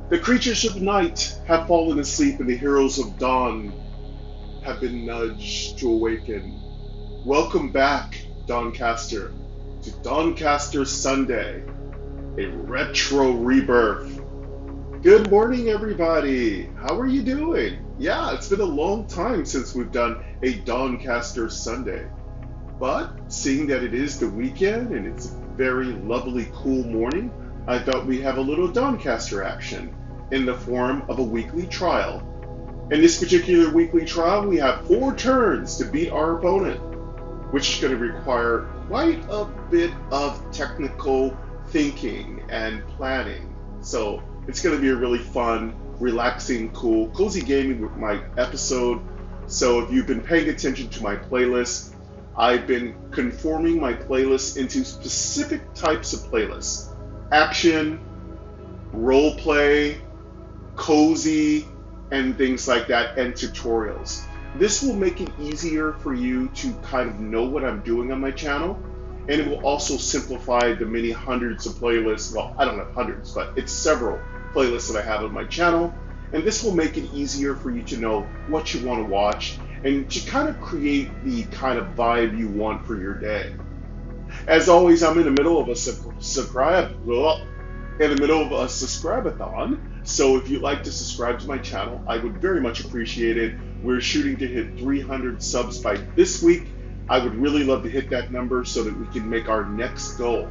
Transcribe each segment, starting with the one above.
The creatures of night have fallen asleep, and the heroes of dawn have been nudged to awaken. Welcome back, Dawncaster, to Dawncaster Sunday, a retro rebirth. Good morning, everybody. How are you doing? Yeah, it's been a long time since we've done a Dawncaster Sunday. But seeing that it is the weekend and it's a very lovely, cool morning, I thought we'd have a little Dawncaster action in the form of a weekly trial. In this particular weekly trial, we have 4 turns to beat our opponent, which is going to require quite a bit of technical thinking and planning. So it's going to be a really fun, relaxing, cool, cozy gaming with my episode. So if you've been paying attention to my playlist, I've been conforming my playlist into specific types of playlists: action, role play, cozy, and things like that, and tutorials. This will make it easier for you to kind of know what I'm doing on my channel, and it will also simplify the many hundreds of playlists. Well, I don't have hundreds, but it's several playlists that I have on my channel, and this will make it easier for you to know what you want to watch and to kind of create the kind of vibe you want for your day. As always, I'm in the middle of a subscribe-a-thon, so if you'd like to subscribe to my channel, I would very much appreciate it. We're shooting to hit 300 subs by this week. I would really love to hit that number so that we can make our next goal.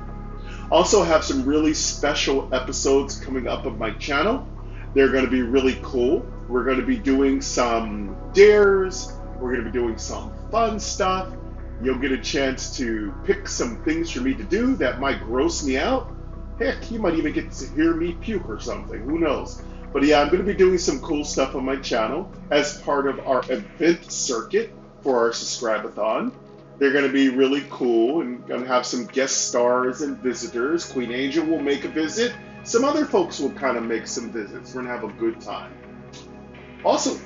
Also have some really special episodes coming up of my channel. They're going to be really cool. We're going to be doing some dares. We're going to be doing some fun stuff. You'll get a chance to pick some things for me to do that might gross me out. Heck, you might even get to hear me puke or something. Who knows? But yeah, I'm going to be doing some cool stuff on my channel as part of our event circuit for our subscribe-a-thon. They're going to be really cool and going to have some guest stars and visitors. Queen Angel will make a visit. Some other folks will kind of make some visits. We're going to have a good time. Also,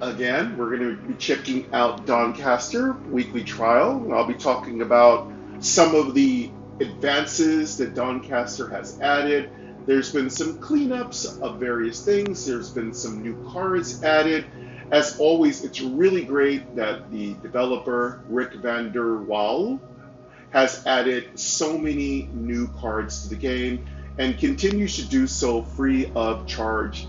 again, we're going to be checking out Dawncaster Weekly Trial. I'll be talking about some of the advances that Dawncaster has added. There's been some cleanups of various things. There's been some new cards added. As always, it's really great that the developer, Rick van der Waal, has added so many new cards to the game and continues to do so free of charge.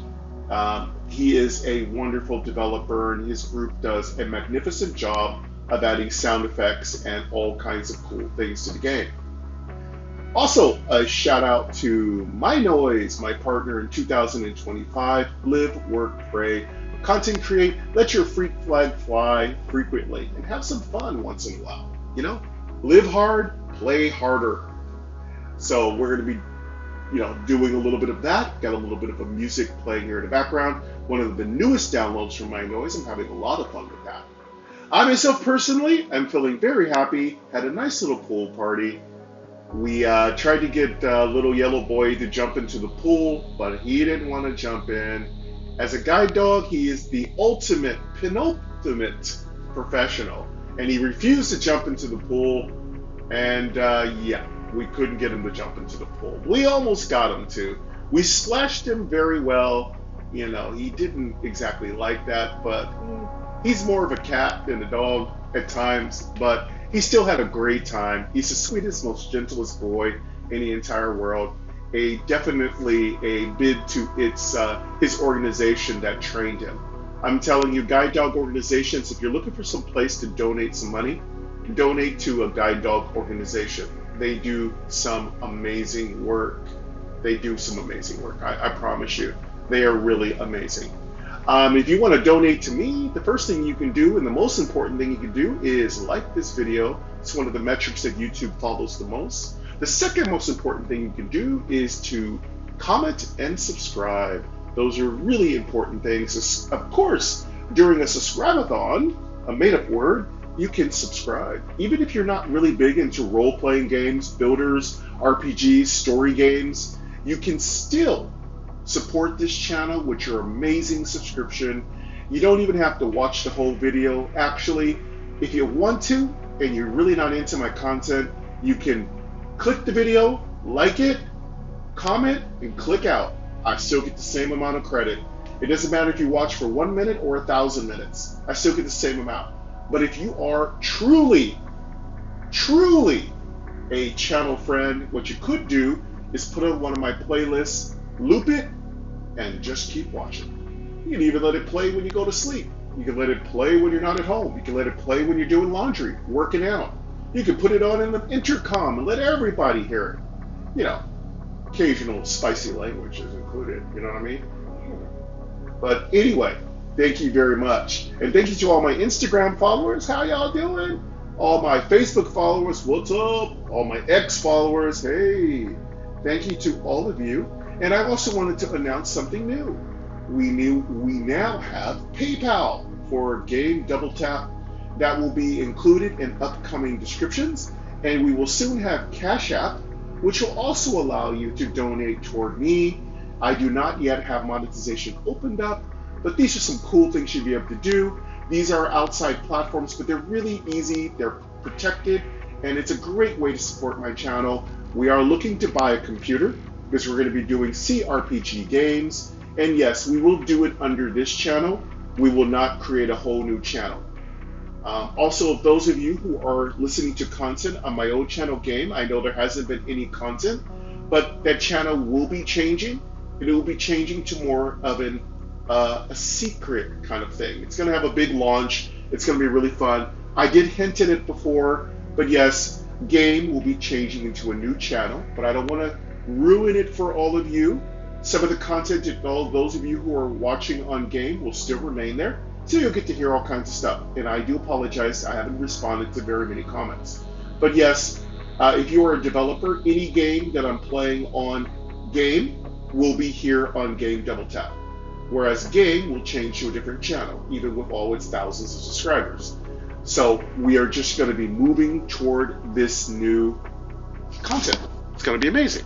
He is a wonderful developer, and his group does a magnificent job of adding sound effects and all kinds of cool things to the game. Also, a shout out to My Noise, my partner in 2025. Live, work, pray, content create, let your freak flag fly frequently, and have some fun once in a while. You know, live hard, play harder. So we're going to be doing a little bit of that. Got a little bit of a music playing here in the background. One of the newest downloads from My Noise. I'm having a lot of fun with that. I myself personally am feeling very happy. Had a nice little pool party. We tried to get little yellow boy to jump into the pool, but he didn't want to jump in. As a guide dog, he is the ultimate, penultimate professional, and he refused to jump into the pool. And yeah, we couldn't get him to jump into the pool. We almost got him to. We splashed him very well. You know, he didn't exactly like that, but he's more of a cat than a dog at times, but he still had a great time. He's the sweetest, most gentlest boy in the entire world. Definitely a bid to his organization that trained him. I'm telling you, guide dog organizations, if you're looking for some place to donate some money, donate to a guide dog organization. They do some amazing work. I promise you. They are really amazing. If you want to donate to me, the first thing you can do, and the most important thing you can do, is like this video. It's one of the metrics that YouTube follows the most. The second most important thing you can do is to comment and subscribe. Those are really important things. Of course, during a subscribe-a-thon, a made-up word, you can subscribe. Even if you're not really big into role-playing games, builders, RPGs, story games, you can still support this channel with your amazing subscription. You don't even have to watch the whole video. Actually, if you want to, and you're really not into my content, you can click the video, like it, comment, and click out. I still get the same amount of credit. It doesn't matter if you watch for 1 minute or 1,000 minutes. I still get the same amount. But if you are truly, truly a channel friend, what you could do is put on one of my playlists, loop it, and just keep watching. You can even let it play when you go to sleep. You can let it play when you're not at home. You can let it play when you're doing laundry, working out. You can put it on in the intercom and let everybody hear it. You know, occasional spicy language is included, you know what I mean? But anyway, thank you very much. And thank you to all my Instagram followers. How y'all doing? All my Facebook followers, what's up? All my X followers, hey. Thank you to all of you. And I also wanted to announce something new. We now have PayPal for Game Double Tap. That will be included in upcoming descriptions. And we will soon have Cash App, which will also allow you to donate toward me. I do not yet have monetization opened up, but these are some cool things you'll be able to do. These are outside platforms, but they're really easy, they're protected, and it's a great way to support my channel. We are looking to buy a computer because we're going to be doing CRPG games, and yes, we will do it under this channel. We will not create a whole new channel. Also, those of you who are listening to content on my old channel Game, I know there hasn't been any content, but that channel will be changing. It will be changing to more of a secret kind of thing. It's going to have a big launch. It's going to be really fun. I did hint at it before, but yes, Game will be changing into a new channel, but I don't want to ruin it for all of you. Some of the content, all those of you who are watching on Game will still remain there, so you'll get to hear all kinds of stuff. And I do apologize, I haven't responded to very many comments. But yes, if you are a developer, any game that I'm playing on Game will be here on Game Double Tap. Whereas Game will change to a different channel, even with all its thousands of subscribers. So we are just going to be moving toward this new content. It's going to be amazing.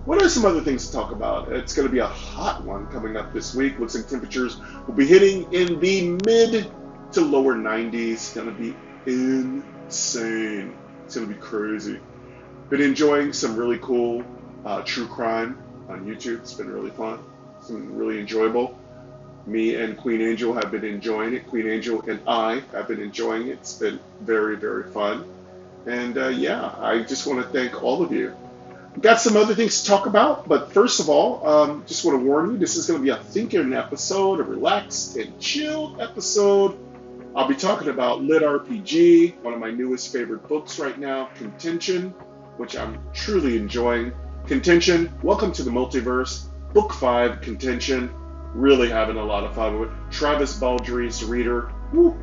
What are some other things to talk about? It's going to be a hot one coming up this week. Looks like temperatures will be hitting in the mid to lower 90s. It's going to be insane. It's going to be crazy. Been enjoying some really cool true crime on YouTube. It's been really fun. It's been really enjoyable. Me and Queen Angel have been enjoying it. Queen Angel and I have been enjoying it. It's been very, very fun. And yeah, I just want to thank all of you. We've got some other things to talk about, but first of all, just want to warn you, this is going to be a thinking episode, a relaxed and chilled episode. I'll be talking about Lit RPG, one of my newest favorite books right now, Contention, which I'm truly enjoying. Contention, welcome to the multiverse. Book 5, Contention, really having a lot of fun with it. Travis Baldry's reader. Woo.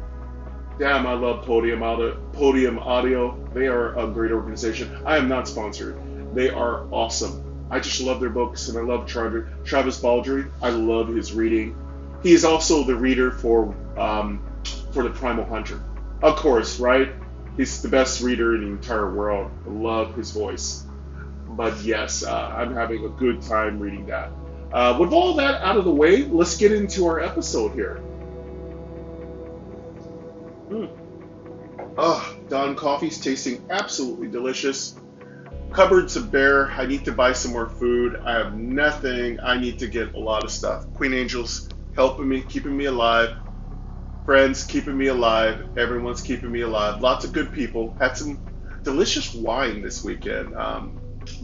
Damn, I love Podium Audio. They are a great organization. I am not sponsored. They are awesome. I just love their books, and I love Travis Baldry. I love his reading. He is also the reader for the Primal Hunter. Of course, right? He's the best reader in the entire world. I love his voice. But yes, I'm having a good time reading that. With all that out of the way, let's get into our episode here. Dawn Coffee's tasting absolutely delicious. Cupboards are bare. I need to buy some more food. I have nothing. I need to get a lot of stuff. Queen Angel's helping me, keeping me alive. Friends keeping me alive. Everyone's keeping me alive. Lots of good people. Had some delicious wine this weekend.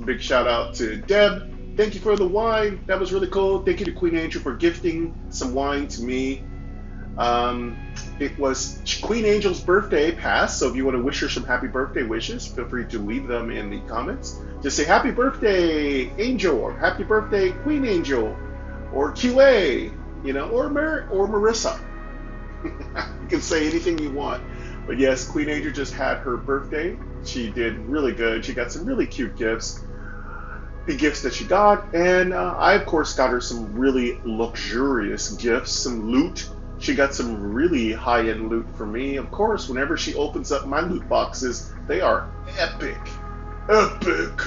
Big shout out to Deb. Thank you for the wine. That was really cool. Thank you to Queen Angel for gifting some wine to me. It was Queen Angel's birthday passed, so if you want to wish her some happy birthday wishes, feel free to leave them in the comments. Just say happy birthday, Angel, or happy birthday, Queen Angel, or QA, or Marissa. You can say anything you want. But yes, Queen Angel just had her birthday. She did really good. She got some really cute gifts. The gifts that she got, and I, of course, got her some really luxurious gifts, some loot. She got some really high-end loot for me. Of course, whenever she opens up my loot boxes, they are epic. Epic.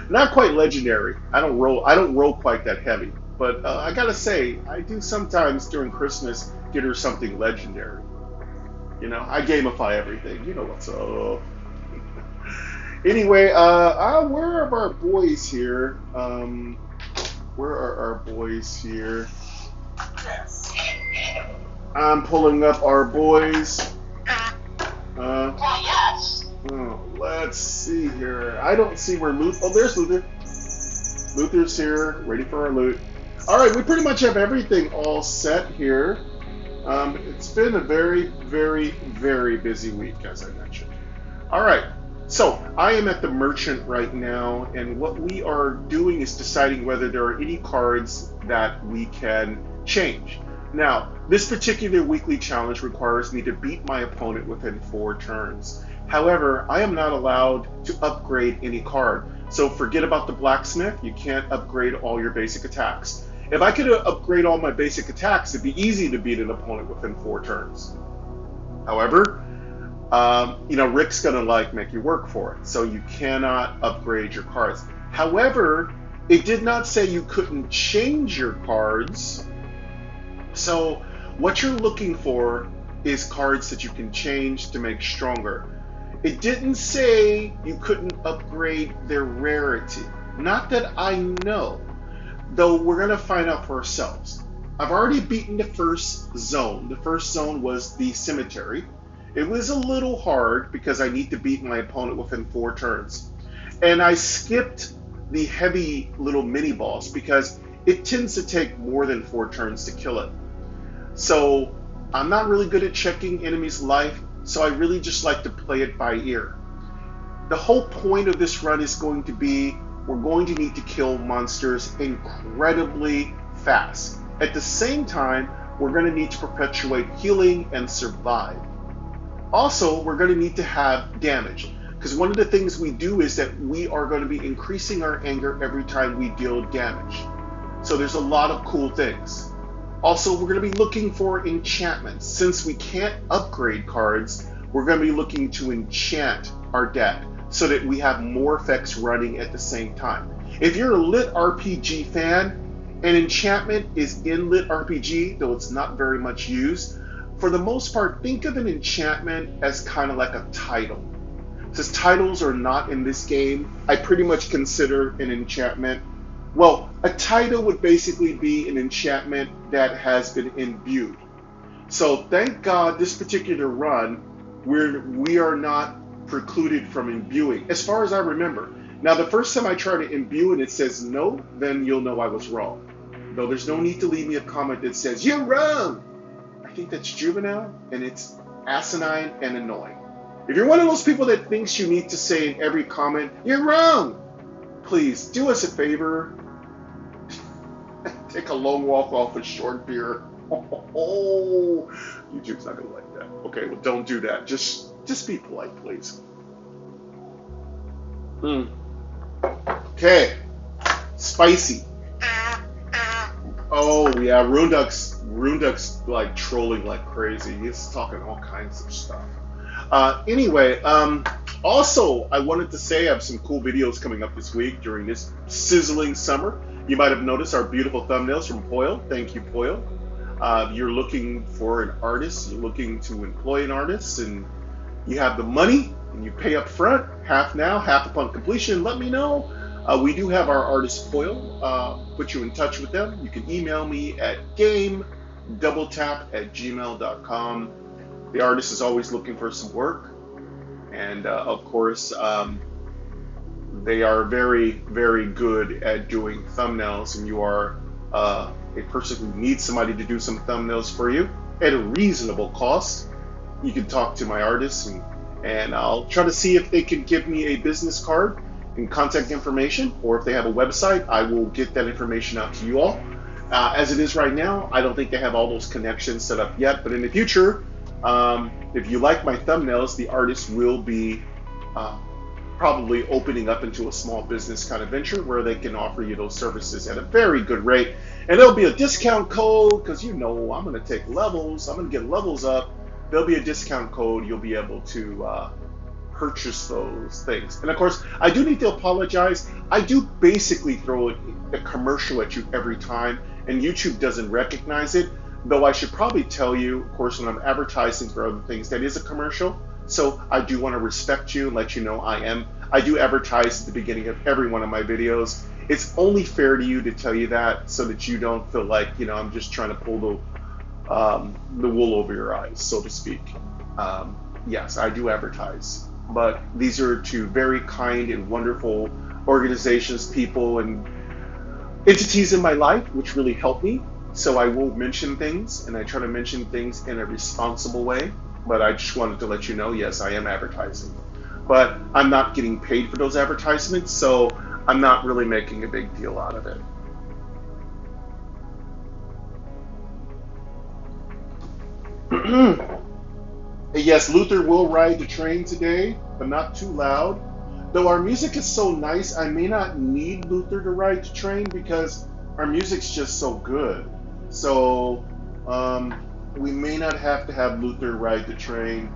Not quite legendary. I don't roll quite that heavy. But I gotta say, I do sometimes during Christmas get her something legendary. I gamify everything. You know what's up. Anyway, where are our boys here? Where are our boys here? I'm pulling up our boys. Oh, let's see here. I don't see where Luther. Oh, there's Luther. Luther's here, ready for our loot. All right, we pretty much have everything all set here. It's been a very, very, very busy week, as I mentioned. All right, so I am at the merchant right now, and what we are doing is deciding whether there are any cards that we can change. Now, this particular weekly challenge requires me to beat my opponent within 4 turns. However, I am not allowed to upgrade any card. So forget about the blacksmith, you can't upgrade all your basic attacks. If I could upgrade all my basic attacks, it'd be easy to beat an opponent within 4 turns. However, Rick's gonna make you work for it, so you cannot upgrade your cards. However, it did not say you couldn't change your cards. So what you're looking for is cards that you can change to make stronger. It didn't say you couldn't upgrade their rarity. Not that I know, though we're gonna find out for ourselves. I've already beaten the first zone. The first zone was the cemetery. It was a little hard because I need to beat my opponent within 4 turns. And I skipped the heavy little mini boss because it tends to take more than 4 turns to kill it. So I'm not really good at checking enemies' life, so I really just like to play it by ear. The whole point of this run is going to be we're going to need to kill monsters incredibly fast. At the same time, we're going to need to perpetuate healing and survive. Also, we're going to need to have damage, because one of the things we do is that we are going to be increasing our anger every time we deal damage. So there's a lot of cool things. Also, we're going to be looking for enchantments. Since we can't upgrade cards, we're going to be looking to enchant our deck so that we have more effects running at the same time. If you're a lit RPG fan, an enchantment is in lit RPG, though it's not very much used. For the most part, think of an enchantment as kind of like a title. Since titles are not in this game, I pretty much consider an enchantment. Well, a title would basically be an enchantment that has been imbued. So thank God this particular run, we are not precluded from imbuing, as far as I remember. Now, the first time I try to imbue and it says no, then you'll know I was wrong. Though there's no need to leave me a comment that says, you're wrong! I think that's juvenile, and it's asinine and annoying. If you're one of those people that thinks you need to say in every comment, you're wrong, please do us a favor. Take a long walk off with short beer. Oh, YouTube's not gonna like that. Okay, well, don't do that. Just be polite, please. Okay, spicy. Oh yeah, Runduck's like trolling like crazy. He's talking all kinds of stuff. Anyway, also I wanted to say I have some cool videos coming up this week during this sizzling summer. You might have noticed our beautiful thumbnails from Poyle. Thank you, Poyle. You're looking for an artist, you're looking to employ an artist, and you have the money, and you pay up front, half now, half upon completion, let me know. We do have our artist Poyle. Put you in touch with them. You can email me at gamedoubletap@gmail.com. The artist is always looking for some work, and of course, they are very, very good at doing thumbnails, and you are a person who needs somebody to do some thumbnails for you at a reasonable cost. You can talk to my artists, and I'll try to see if they can give me a business card and contact information, or if they have a website, I will get that information out to you all. As it is right now, I don't think they have all those connections set up yet, but in the future, if you like my thumbnails, the artist will be probably opening up into a small business kind of venture where they can offer you those services at a very good rate. And there'll be a discount code, because I'm going to take levels, I'm going to get levels up. There'll be a discount code, you'll be able to purchase those things. And of course, I do need to apologize. I do basically throw a commercial at you every time, and YouTube doesn't recognize it. Though I should probably tell you, of course, when I'm advertising for other things, that is a commercial. So I do want to respect you and let you know I I do advertise at the beginning of every one of my videos. It's only fair to you to tell you that so that you don't feel like, I'm just trying to pull the wool over your eyes, so to speak. Yes, I do advertise, but these are two very kind and wonderful organizations, people, and entities in my life which really help me. So I will mention things, and I try to mention things in a responsible way. But I just wanted to let you know, yes, I am advertising. But I'm not getting paid for those advertisements, so I'm not really making a big deal out of it. Yes, Luther will ride the train today, but not too loud. Though our music is so nice, I may not need Luther to ride the train because our music's just so good. So we may not have to have Luther ride the train.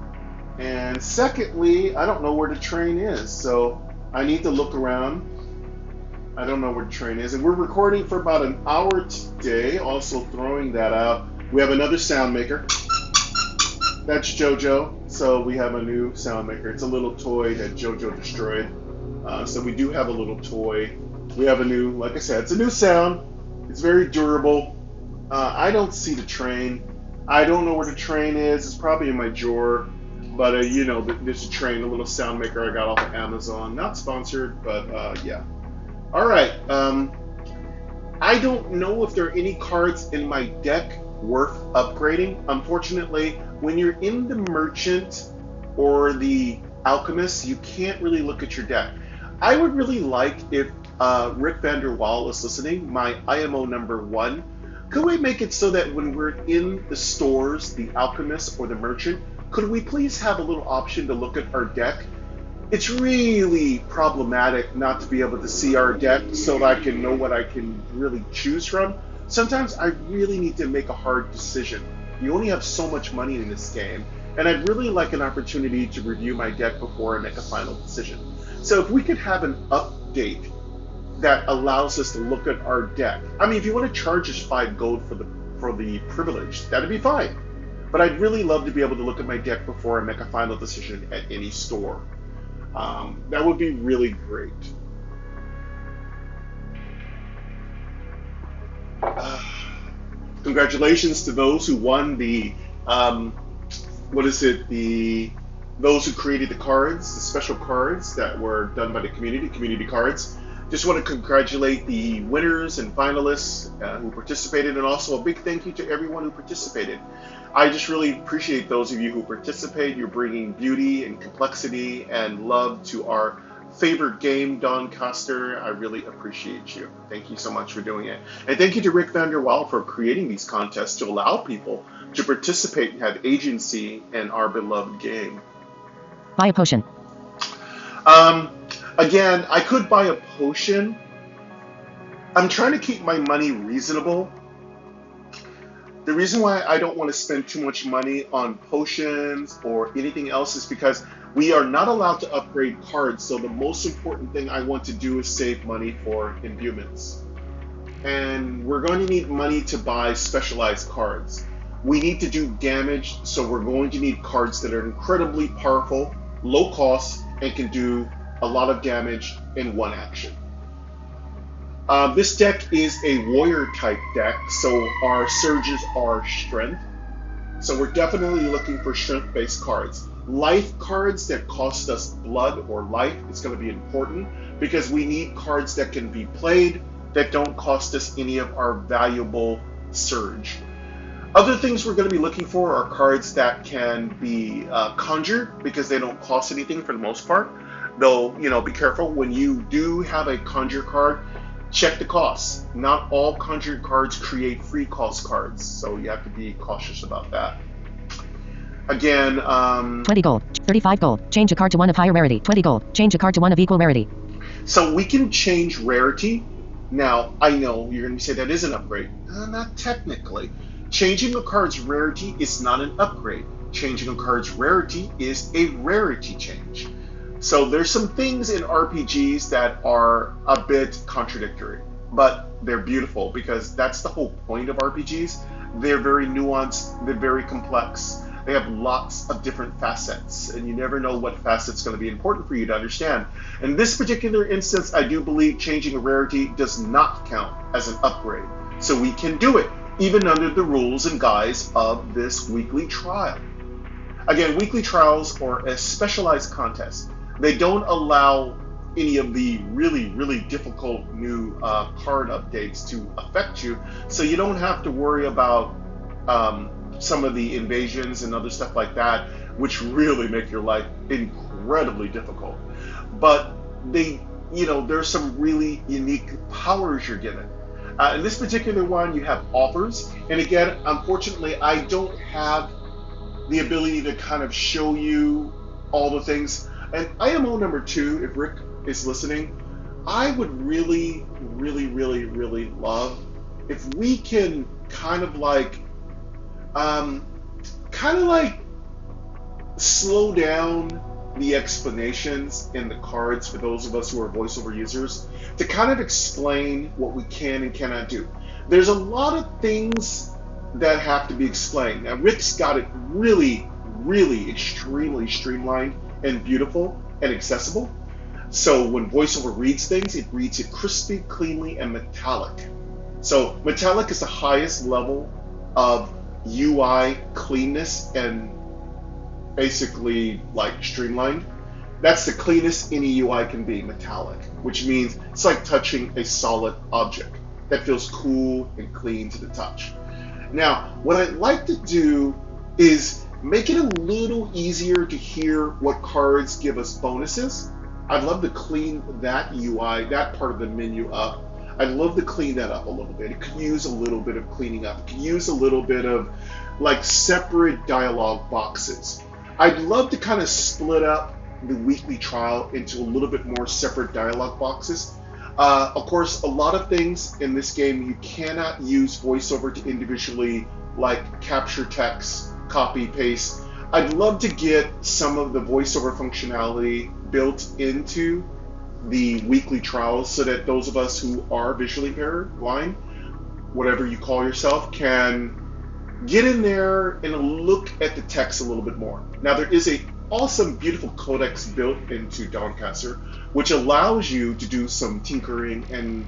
And secondly, I don't know where the train is, so I need to look around. I don't know where the train is. And we're recording for about an hour today, also throwing that out. We have another sound maker. That's JoJo. So we have a new sound maker. It's a little toy that JoJo destroyed. So we do have a little toy. We have a new, like I said, it's a new sound. It's very durable. I don't see the train. I don't know where the train is. It's probably in my drawer. But, there's a train, a little sound maker I got off of Amazon. Not sponsored, but yeah. All right. I don't know if there are any cards in my deck worth upgrading. Unfortunately, when you're in the merchant or the alchemist, you can't really look at your deck. I would really like if Rick Vanderwall is listening, my IMO number 1. Could we make it so that when we're in the stores, the alchemist or the merchant, could we please have a little option to look at our deck? It's really problematic not to be able to see our deck so that I can know what I can really choose from. Sometimes I really need to make a hard decision. You only have so much money in this game, and I'd really like an opportunity to review my deck before I make a final decision. So if we could have an update that allows us to look at our deck. I mean, if you want to charge us 5 gold for the privilege, that'd be fine. But I'd really love to be able to look at my deck before I make a final decision at any store. That would be really great. Congratulations to those who won the those who created the cards, the special cards that were done by the community cards. Just want to congratulate the winners and finalists who participated, and also a big thank you to everyone who participated. I just really appreciate those of you who participate. You're bringing beauty and complexity and love to our favorite game, Dawncaster. I really appreciate you. Thank you so much for doing it. And thank you to Rick Vanderwall for creating these contests to allow people to participate and have agency in our beloved game. Buy a potion. Again, I could buy a potion. I'm trying to keep my money reasonable. The reason why I don't want to spend too much money on potions or anything else is because we are not allowed to upgrade cards. So the most important thing I want to do is save money for imbuements. And we're going to need money to buy specialized cards. We need to do damage, so we're going to need cards that are incredibly powerful, low cost, and can do a lot of damage in one action. This deck is a warrior type deck, so our surges are strength. So we're definitely looking for strength based cards. Life cards that cost us blood or life is going to be important because we need cards that can be played that don't cost us any of our valuable surge. Other things we're going to be looking for are cards that can be conjured because they don't cost anything for the most part. Though, be careful when you do have a conjure card, check the costs. Not all conjured cards create free cost cards, so you have to be cautious about that. Again, 20 gold, 35 gold. Change a card to one of higher rarity. 20 gold. Change a card to one of equal rarity. So we can change rarity. Now, I know you're going to say that is an upgrade. Not technically. Changing a card's rarity is not an upgrade. Changing a card's rarity is a rarity change. So there's some things in RPGs that are a bit contradictory, but they're beautiful because that's the whole point of RPGs. They're very nuanced, they're very complex. They have lots of different facets, and you never know what facet's going to be important for you to understand. In this particular instance, I do believe changing a rarity does not count as an upgrade. So we can do it, even under the rules and guise of this weekly trial. Again, weekly trials are a specialized contest. They don't allow any of the really, really difficult new card updates to affect you, so you don't have to worry about some of the invasions and other stuff like that, which really make your life incredibly difficult. But there's some really unique powers you're given. In this particular one, you have offers, and again, unfortunately, I don't have the ability to kind of show you all the things. And IMO number 2, if Rick is listening, I would really, really, really, really love if we can kind of like slow down the explanations in the cards for those of us who are voiceover users to kind of explain what we can and cannot do. There's a lot of things that have to be explained. Now, Rick's got it really, really extremely streamlined and beautiful and accessible. So when voiceover reads things, it reads it crispy, cleanly, and metallic. So metallic is the highest level of UI cleanness and basically like streamlined. That's the cleanest any UI can be, metallic, which means it's like touching a solid object that feels cool and clean to the touch. Now, what I'd like to do is make it a little easier to hear what cards give us bonuses. I'd love to clean that UI, that part of the menu up. I'd love to clean that up a little bit. It could use a little bit of cleaning up. It could use a little bit of like separate dialogue boxes. I'd love to kind of split up the weekly trial into a little bit more separate dialogue boxes. Of course, a lot of things in this game, you cannot use voiceover to individually like capture text, copy, paste. I'd love to get some of the voiceover functionality built into the weekly trials so that those of us who are visually impaired, blind, whatever you call yourself, can get in there and look at the text a little bit more. Now, there is a awesome, beautiful codex built into Dawncaster, which allows you to do some tinkering and,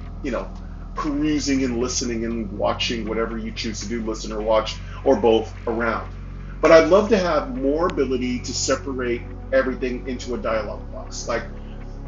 perusing and listening and watching whatever you choose to do, listen or watch, or both around. But I'd love to have more ability to separate everything into a dialogue box. Like,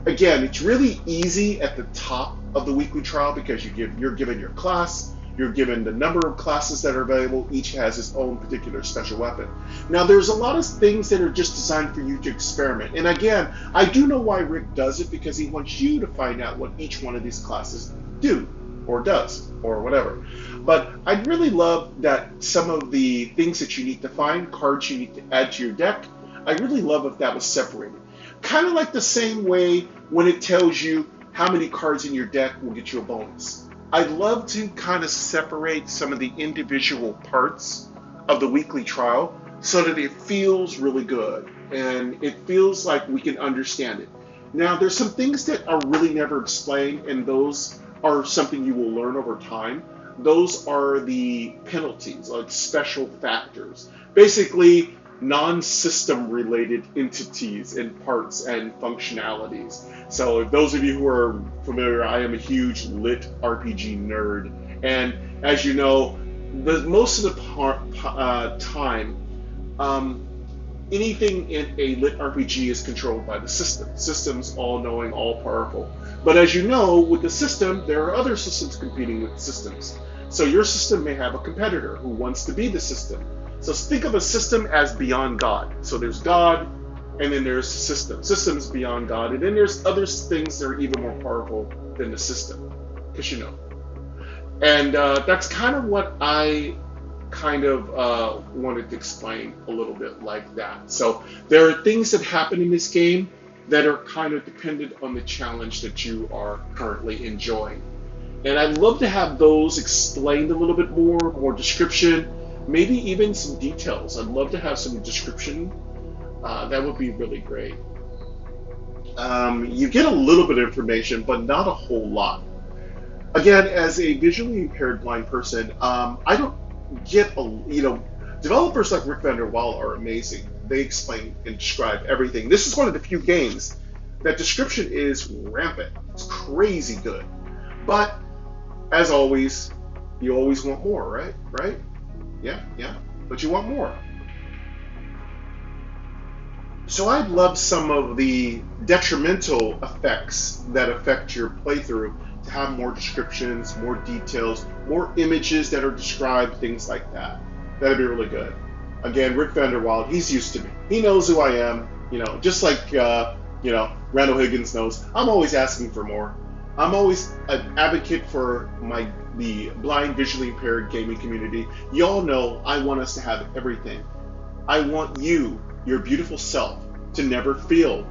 again, it's really easy at the top of the weekly trial because you're given your class, you're given the number of classes that are available, each has its own particular special weapon. Now, there's a lot of things that are just designed for you to experiment. And again, I do know why Rick does it, because he wants you to find out what each one of these classes do, or does, or whatever. But I'd really love that some of the things that you need to find, cards you need to add to your deck, I'd really love if that was separated. Kind of like the same way when it tells you how many cards in your deck will get you a bonus. I'd love to kind of separate some of the individual parts of the weekly trial so that it feels really good and it feels like we can understand it. Now, there's some things that are really never explained, and those are something you will learn over time. Those are the penalties, like special factors. Basically, non-system related entities and parts and functionalities. So if those of you who are familiar, I am a huge lit RPG nerd, and as you know, most of the time, anything in a lit RPG is controlled by the system. System's all-knowing, all-powerful. But as you know, with the system, there are other systems competing with systems. So your system may have a competitor who wants to be the system. So think of a system as beyond God. So there's God, and then there's system. System's beyond God, and then there's other things that are even more powerful than the system, because you know. And that's kind of what I kind of wanted to explain a little bit like that. So there are things that happen in this game that are kind of dependent on the challenge that you are currently enjoying. And I'd love to have those explained a little bit more description, maybe even some details. I'd love to have some description. That would be really great. You get a little bit of information, but not a whole lot. Again, as a visually impaired blind person, I don't get Developers like Rick Vander Waal are amazing. They explain and describe everything. This is one of the few games that description is rampant. It's crazy good. But as always, you always want more, right? Right? Yeah. But you want more. So I'd love some of the detrimental effects that affect your playthrough to have more descriptions, more details, more images that are described, things like that. That'd be really good. Again, Rick Vander Waal, he's used to me. He knows who I am, just like Randall Higgins knows. I'm always asking for more. I'm always an advocate for the blind, visually impaired gaming community. Y'all know I want us to have everything. I want you, your beautiful self, to never feel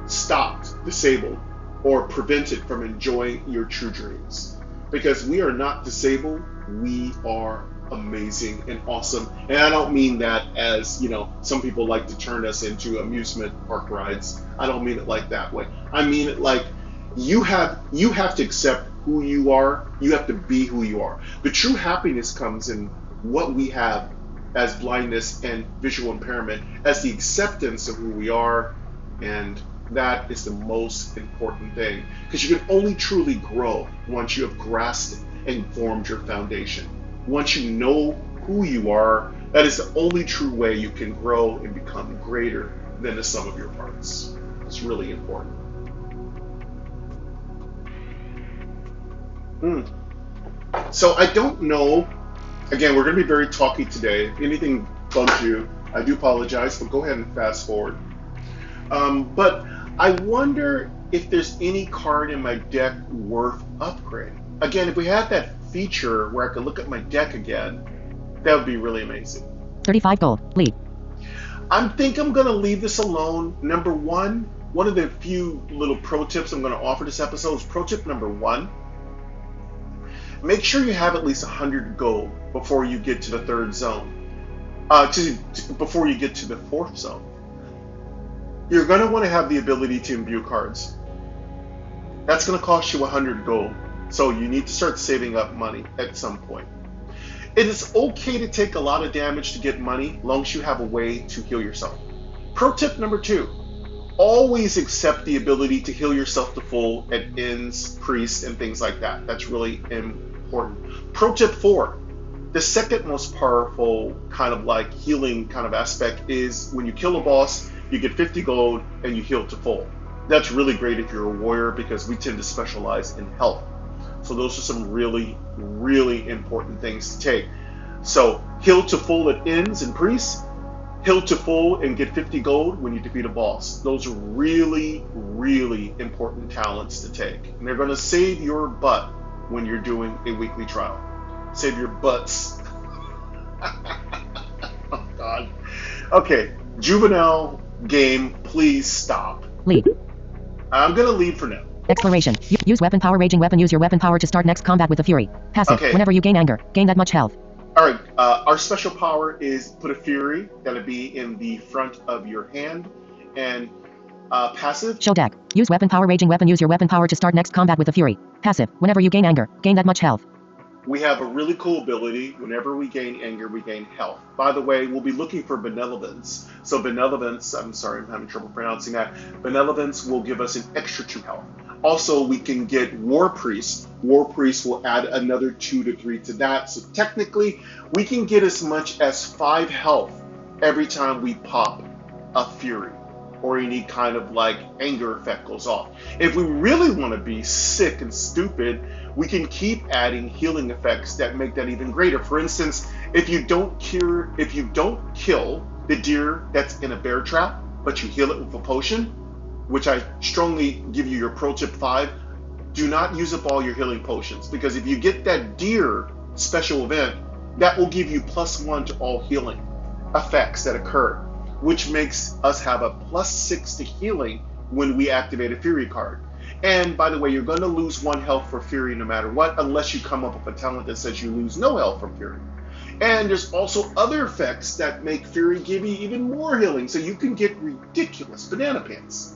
stopped, disabled, or prevented from enjoying your true dreams. Because we are not disabled, we are amazing and awesome. And I don't mean that as, some people like to turn us into amusement park rides. I don't mean it like that way. I mean it like you have to accept who you are. You have to be who you are. The true happiness comes in what we have as blindness and visual impairment, as the acceptance of who we are, and that is the most important thing, because you can only truly grow once you have grasped and formed your foundation. Once you know who you are, that is the only true way you can grow and become greater than the sum of your parts. It's really important. So I don't know. Again, we're going to be very talky today. If anything bumps you, I do apologize, but go ahead and fast forward. But I wonder if there's any card in my deck worth upgrading. Again, if we had that feature where I could look at my deck again, that would be really amazing. 35 gold. Lead. I'm going to leave this alone. Number one of the few little pro tips I'm going to offer this episode is pro tip number one. Make sure you have at least 100 gold before you get to the third zone. Before you get to the fourth zone. You're going to want to have the ability to imbue cards. That's going to cost you 100 gold. So you need to start saving up money at some point. It is okay to take a lot of damage to get money, as long as you have a way to heal yourself. Pro tip number two. Always accept the ability to heal yourself to full at inns, priests, and things like that. That's really important. Pro tip 4. The second most powerful kind of like healing kind of aspect is when you kill a boss, you get 50 gold and you heal to full. That's really great if you're a warrior, because we tend to specialize in health. So those are some really, really important things to take. So heal to full at inns and priests, heal to full and get 50 gold when you defeat a boss. Those are really, really important talents to take. And they're going to save your butt when you're doing a weekly trial. Save your butts. Oh, God. Okay, juvenile game, please stop. Lead. I'm going to leave for now. Exploration. Use weapon power. Raging weapon. Use your weapon power to start next combat with a fury. Passive. Okay. Whenever you gain anger, gain that much health. All right, our special power is put a fury. That'll be in the front of your hand. And passive. Show deck. Use weapon power. Raging weapon. Use your weapon power to start next combat with a fury. Passive. Whenever you gain anger, gain that much health. We have a really cool ability. Whenever we gain anger, we gain health. By the way, we'll be looking for benevolence. So benevolence, I'm sorry, I'm having trouble pronouncing that. Benevolence will give us an extra 2 health. Also, we can get War Priest. War Priest will add another 2 to 3 to that. So technically, we can get as much as 5 health every time we pop a Fury, or any kind of like anger effect goes off. If we really want to be sick and stupid, we can keep adding healing effects that make that even greater. For instance, if you don't kill the deer that's in a bear trap, but you heal it with a potion, which I strongly give you your pro tip 5, do not use up all your healing potions, because if you get that deer special event, that will give you +1 to all healing effects that occur, which makes us have a +6 to healing when we activate a Fury card. And by the way, you're going to lose 1 health for Fury no matter what, unless you come up with a talent that says you lose no health from Fury. And there's also other effects that make Fury give you even more healing, so you can get ridiculous banana pants.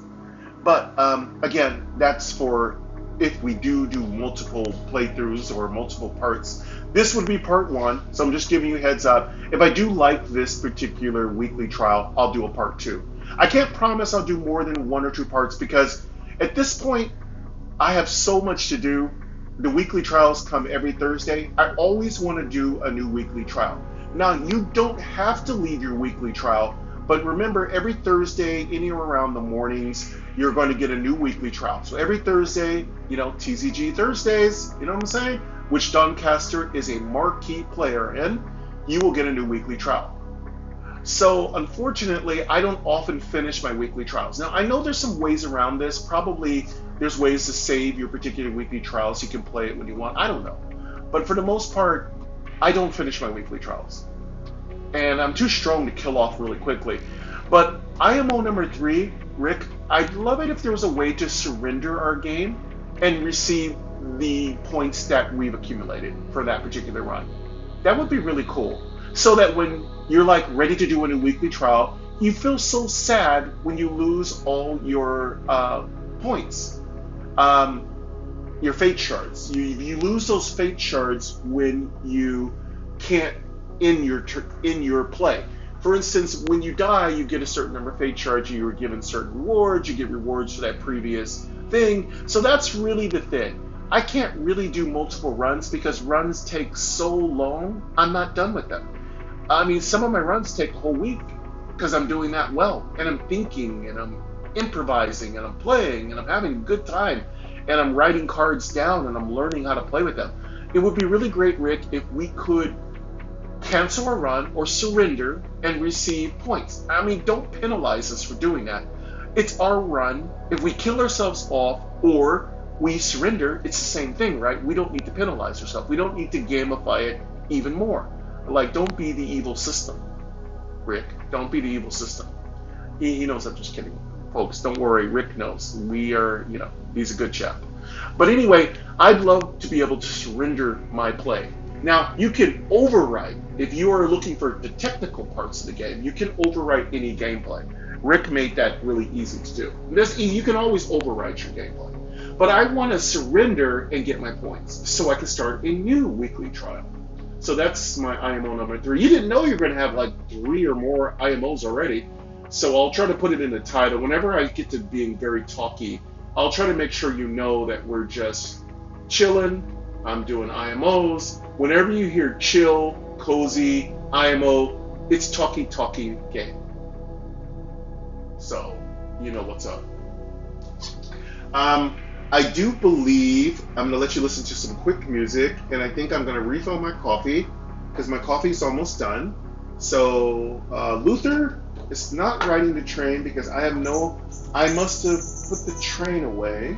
But again, that's for if we do multiple playthroughs or multiple parts. This would be part one, so I'm just giving you a heads up. If I do like this particular weekly trial, I'll do a part two. I can't promise I'll do more than 1 or 2 parts because at this point, I have so much to do. The weekly trials come every Thursday. I always want to do a new weekly trial. Now, you don't have to leave your weekly trial, but remember, every Thursday, anywhere around the mornings, you're going to get a new weekly trial. So every Thursday, TCG Thursdays, you know what I'm saying? Which Dawncaster is a marquee player in, you will get a new weekly trial. So unfortunately, I don't often finish my weekly trials. Now, I know there's some ways around this. Probably there's ways to save your particular weekly trials. You can play it when you want. I don't know. But for the most part, I don't finish my weekly trials. And I'm too strong to kill off really quickly. But IMO number 3, Rick, I'd love it if there was a way to surrender our game and receive the points that we've accumulated for that particular run. That would be really cool. So that when you're like ready to do a new weekly trial, you feel so sad when you lose all your points, your fate shards. You lose those fate shards when you can't in your play. For instance, when you die, you get a certain number of fate shards. You are given certain rewards. You get rewards for that previous thing. So that's really the thing. I can't really do multiple runs because runs take so long. I'm not done with them. I mean, some of my runs take a whole week because I'm doing that well, and I'm thinking, and I'm improvising, and I'm playing, and I'm having a good time, and I'm writing cards down, and I'm learning how to play with them. It would be really great, Rick, if we could cancel a run or surrender and receive points. I mean, don't penalize us for doing that. It's our run. If we kill ourselves off or we surrender, it's the same thing, right? We don't need to penalize ourselves. We don't need to gamify it even more. Like, don't be the evil system, Rick. Don't be the evil system. He knows I'm just kidding. Folks, don't worry. Rick knows. We are, he's a good chap. But anyway, I'd love to be able to surrender my play. Now, you can overwrite. If you are looking for the technical parts of the game, you can overwrite any gameplay. Rick made that really easy to do. You can always overwrite your gameplay. But I want to surrender and get my points so I can start a new weekly trial. So that's my IMO number 3. You didn't know you're going to have like 3 or more IMOs already. So I'll try to put it in the title. Whenever I get to being very talky, I'll try to make sure you know that we're just chilling. I'm doing IMOs. Whenever you hear chill, cozy, IMO, it's talky game. So, you know what's up. I do believe I'm going to let you listen to some quick music, and I think I'm going to refill my coffee because my coffee is almost done. So, Luther is not riding the train because I must have put the train away.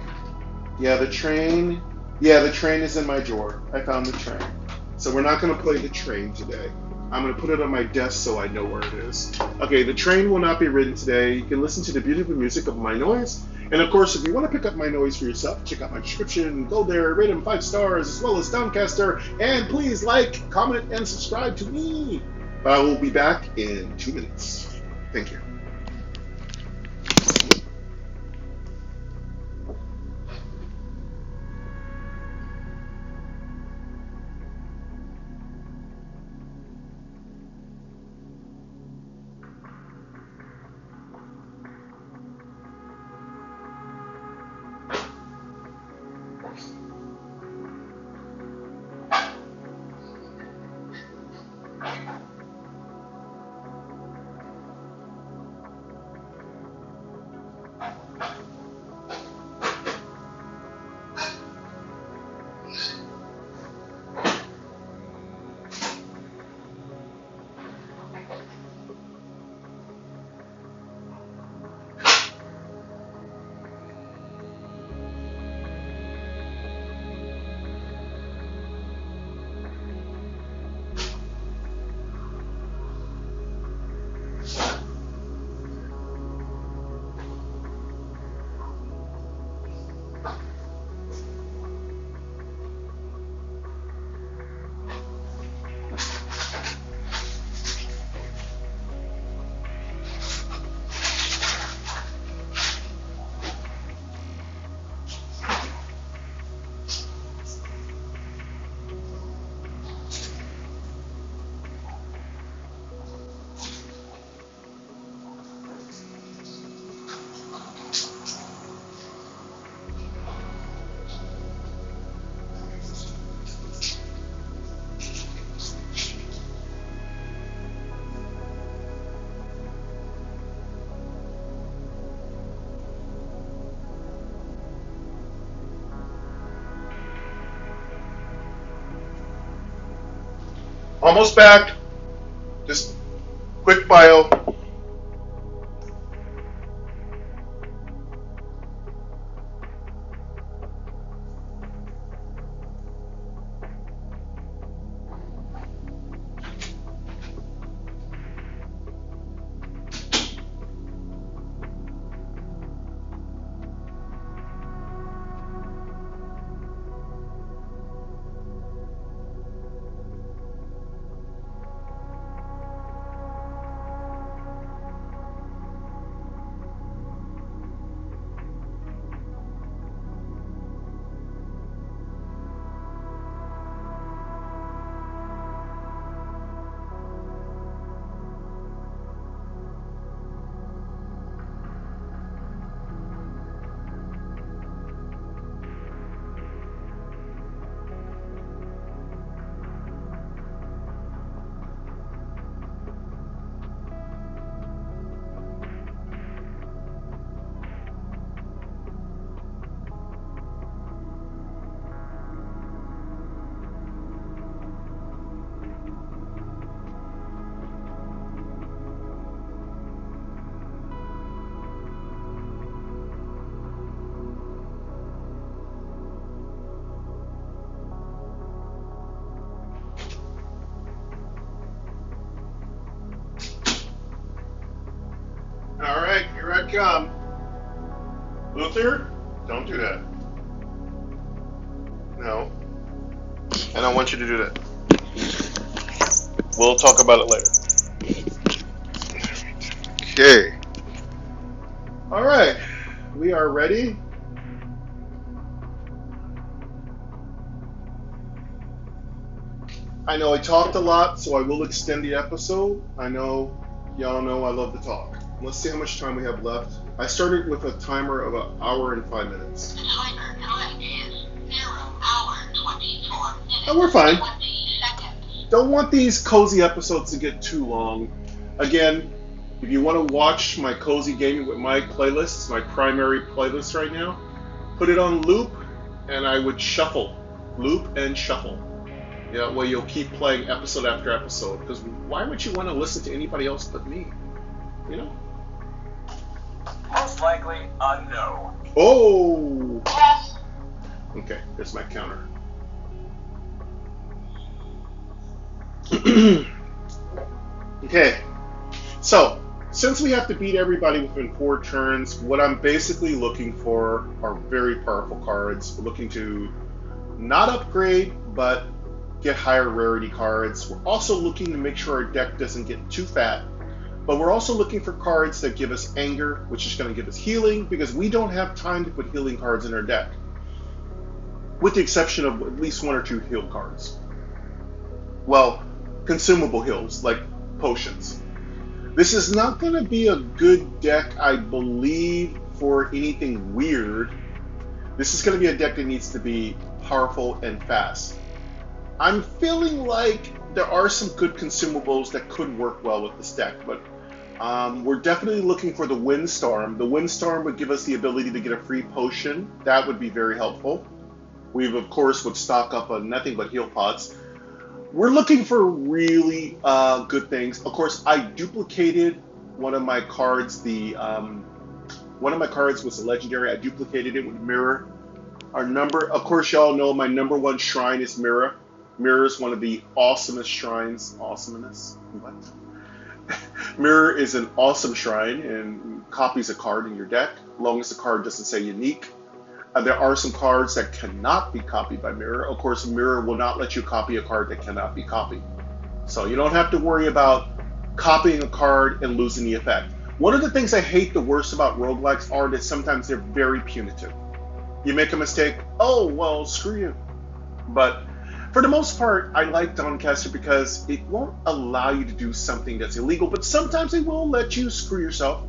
The train is in my drawer. I found the train. So we're not going to play the train today. I'm going to put it on my desk so I know where it is. Okay, the train will not be ridden today. You can listen to the beautiful music of My Noise. And of course, if you want to pick up My Noise for yourself, check out my description, go there, rate them 5 stars, as well as Dawncaster, and please like, comment, and subscribe to me. I will be back in 2 minutes. Thank you. Almost back. Just quick bio. Alright, here I come. Luther, don't do that. No. I don't want you to do that. We'll talk about it later. Okay. Alright, we are ready. I know I talked a lot, so I will extend the episode. I know y'all know I love to talk. Let's see how much time we have left. I started with a timer of an hour and 5 minutes. The timer time is 0 hour 24 minutes. Oh, we're fine. 20 seconds. Don't want these cozy episodes to get too long. Again, if you want to watch my Cozy Gaming with Mike playlist, it's my primary playlist right now, put it on loop, and I would shuffle. Loop and shuffle. Yeah, well, you'll keep playing episode after episode, because why would you want to listen to anybody else but me? You know? Most likely a no. Oh! Yes. Okay, there's my counter. Okay, so since we have to beat everybody within 4 turns, what I'm basically looking for are very powerful cards. We're looking to not upgrade, but get higher rarity cards. We're also looking to make sure our deck doesn't get too fat. But we're also looking for cards that give us anger, which is going to give us healing, because we don't have time to put healing cards in our deck. With the exception of at least 1 or 2 heal cards. Well, consumable heals, like potions. This is not going to be a good deck, I believe, for anything weird. This is going to be a deck that needs to be powerful and fast. I'm feeling like there are some good consumables that could work well with this deck, but we're definitely looking for the Windstorm. The Windstorm would give us the ability to get a free potion. That would be very helpful. We, of course, would stock up on nothing but heal pots. We're looking for really good things. Of course, I duplicated one of my cards. One of my cards was a legendary. I duplicated it with Mirror. Of course, y'all know my number 1 shrine is Mirror. Mirror is one of the awesomest shrines. Awesomeness? What? Mirror is an awesome shrine and copies a card in your deck, as long as the card doesn't say unique. There are some cards that cannot be copied by Mirror. Of course, Mirror will not let you copy a card that cannot be copied. So you don't have to worry about copying a card and losing the effect. One of the things I hate the worst about roguelikes are that sometimes they're very punitive. You make a mistake, oh, well, screw you. But for the most part, I like Dawncaster because it won't allow you to do something that's illegal, but sometimes it will let you screw yourself.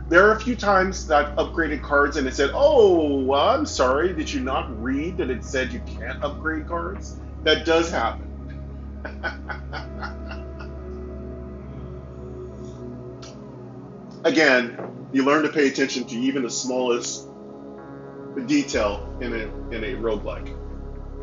There are a few times that I've upgraded cards and it said, oh, I'm sorry, did you not read that it said you can't upgrade cards? That does happen. Again, you learn to pay attention to even the smallest detail in a roguelike.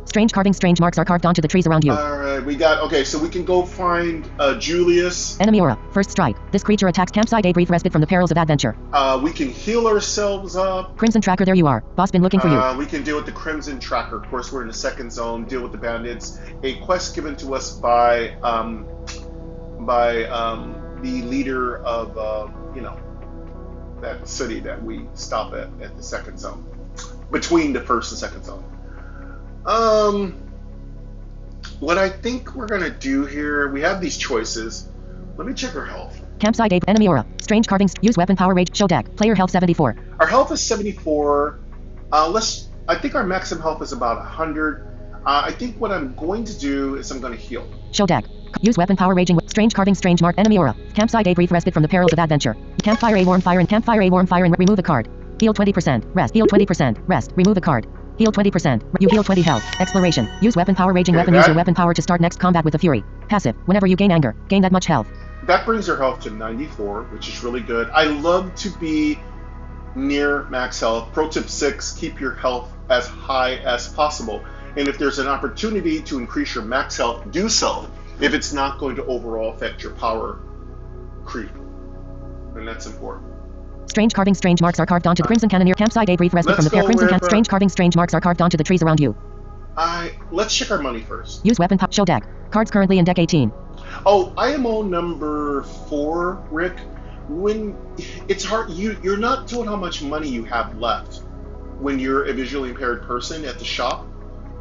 Strange carvings, strange marks are carved onto the trees around you. Alright. we got, okay, so we can go find Julius. Enemy aura. First strike. This creature attacks campsite. A brief respite from the perils of adventure. We can heal ourselves up. Crimson tracker, there you are. Boss been looking for you. We can deal with the Crimson Tracker. Of course, we're in the second zone. Deal with the bandits. A quest given to us by the leader of, that city that we stop at the second zone. Between the first and second zone. What I think we're gonna do here, we have these choices. Let me check our health. Campsite ape, enemy aura, strange carvings, use weapon power rage, show deck, player health 74. Our health is 74. I think our maximum health is about 100. I think what I'm going to do is I'm going to heal. Show deck. Use weapon power raging, strange carving, strange mark, enemy aura. Campsite a brief respite from the perils of adventure. Campfire a warm fire and campfire a warm fire and remove a card. Heal 20%, rest, heal 20%, rest, remove a card. Heal 20%, you heal 20 health. Exploration. Use weapon power raging weapon, use your weapon power to start next combat with a fury. Passive. Whenever you gain anger, gain that much health. That brings our health to 94, which is really good. I love to be near max health. Pro tip 6, keep your health as high as possible. And if there's an opportunity to increase your max health, do so if it's not going to overall affect your power creep. And that's important. Strange carving, strange marks are carved onto the Crimson Cannoneer campsite. A brief respite from the pair. Crimson can strange carving, strange marks are carved onto the trees around you. Let's check our money first. Use weapon show deck. Cards currently in deck 18. Oh, IMO number 4, Rick. When it's hard, you're not told how much money you have left when you're a visually impaired person at the shop.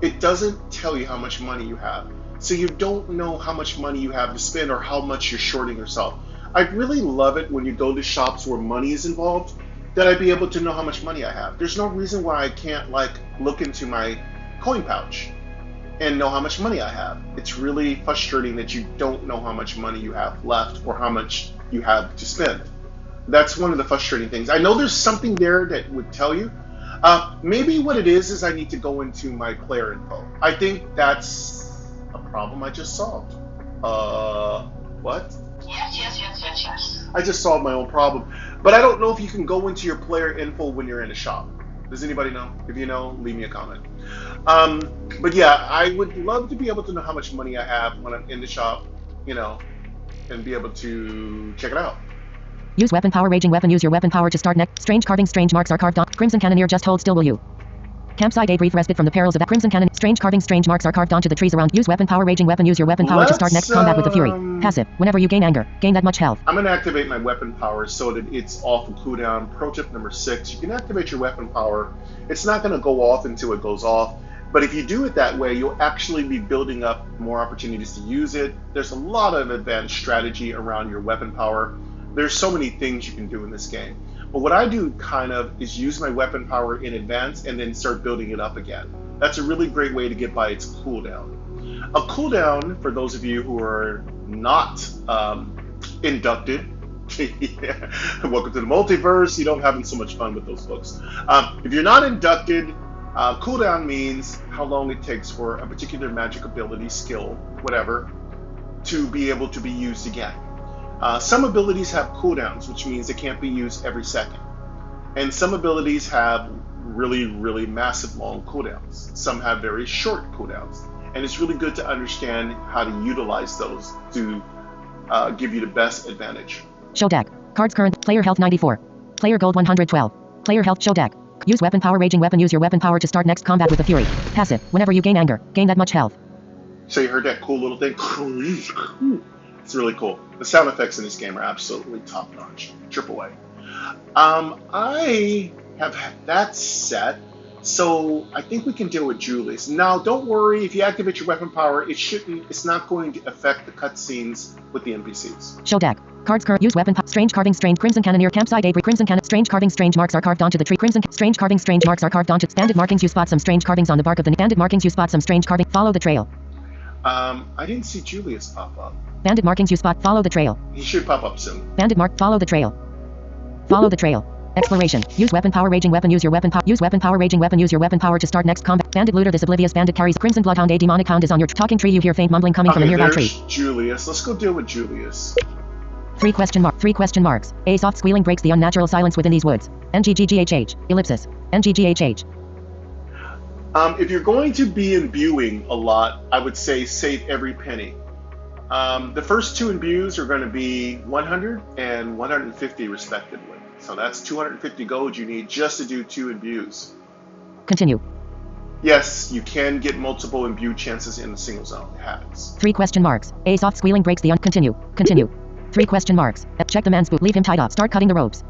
It doesn't tell you how much money you have, so you don't know how much money you have to spend or how much you're shorting yourself. I really love it when you go to shops where money is involved, that I'd be able to know how much money I have. There's no reason why I can't look into my coin pouch and know how much money I have. It's really frustrating that you don't know how much money you have left or how much you have to spend. That's one of the frustrating things. I know there's something there that would tell you. Maybe what it is I need to go into my player info. I think that's a problem I just solved. What? Yes. I just solved my own problem. But I don't know if you can go into your player info when you're in a shop. Does anybody know? If you know, leave me a comment. But yeah, I would love to be able to know how much money I have when I'm in the shop, and be able to check it out. Use weapon power raging weapon, use your weapon power to start next. Strange carving, strange marks are carved on. Crimson Cannoneer, just hold still will you. Campsite a brief respite from the perils of that Crimson Cannon. Strange carving, strange marks are carved onto the trees around. Use weapon power raging weapon, use your weapon power to start next combat with the fury. Passive. Whenever you gain anger, gain that much health. I'm going to activate my weapon power so that it's off of cooldown. Pro tip number 6, you can activate your weapon power. It's not going to go off until it goes off. But if you do it that way, you'll actually be building up more opportunities to use it. There's a lot of advanced strategy around your weapon power. There's so many things you can do in this game. But what I do is use my weapon power in advance and then start building it up again. That's a really great way to get by its cooldown. A cooldown, for those of you who are not inducted, welcome to the multiverse, you don't having so much fun with those books. If you're not inducted, cooldown means how long it takes for a particular magic ability, skill, whatever, to be able to be used again. Some abilities have cooldowns, which means they can't be used every second. And some abilities have really, really massive long cooldowns. Some have very short cooldowns. And it's really good to understand how to utilize those to give you the best advantage. Show deck. Cards current. Player health 94. Player gold 112. Player health show deck. Use weapon power raging weapon, use your weapon power to start next combat with the fury. Passive. Whenever you gain anger, gain that much health. So you heard that cool little thing? It's really cool. The sound effects in this game are absolutely top notch. Triple A. I have that set, so I think we can deal with Julius. Now, don't worry, if you activate your weapon power, it's not going to affect the cutscenes with the NPCs. Show deck. Cards current. Use weapon strange carving, strange Crimson Cannoneer campsite Avery Crimson Cannon. Strange carving, strange marks are carved onto the tree. Strange carving, strange marks are carved onto banded markings. You spot some strange carvings on the bark of the banded markings. You spot some strange carving. Follow the trail. I didn't see Julius pop up. Banded markings you spot. Follow the trail. He should pop up soon. Banded mark. Follow the trail. Follow the trail. Exploration. Use weapon power raging weapon. Use your weapon power. Use weapon power raging weapon. Use your weapon power to start next combat. Bandit looter. This oblivious bandit carries Crimson Bloodhound. A demonic hound is on your talking tree. You hear faint mumbling coming from a nearby tree. Julius. Let's go deal with Julius. 3 question marks. A soft squealing breaks the unnatural silence within these woods. NGGGHH. Ellipsis. NGGHH. If you're going to be imbuing a lot, I would say save every penny. The first two imbues are going to be 100 and 150 respectively. So that's 250 gold you need just to do two imbues. Continue. Yes, you can get multiple imbue chances in the single zone. It happens. 3 question marks. A soft squealing breaks the continue. Continue. 3 question marks. Check the man's boot. Leave him tied up. Start cutting the ropes.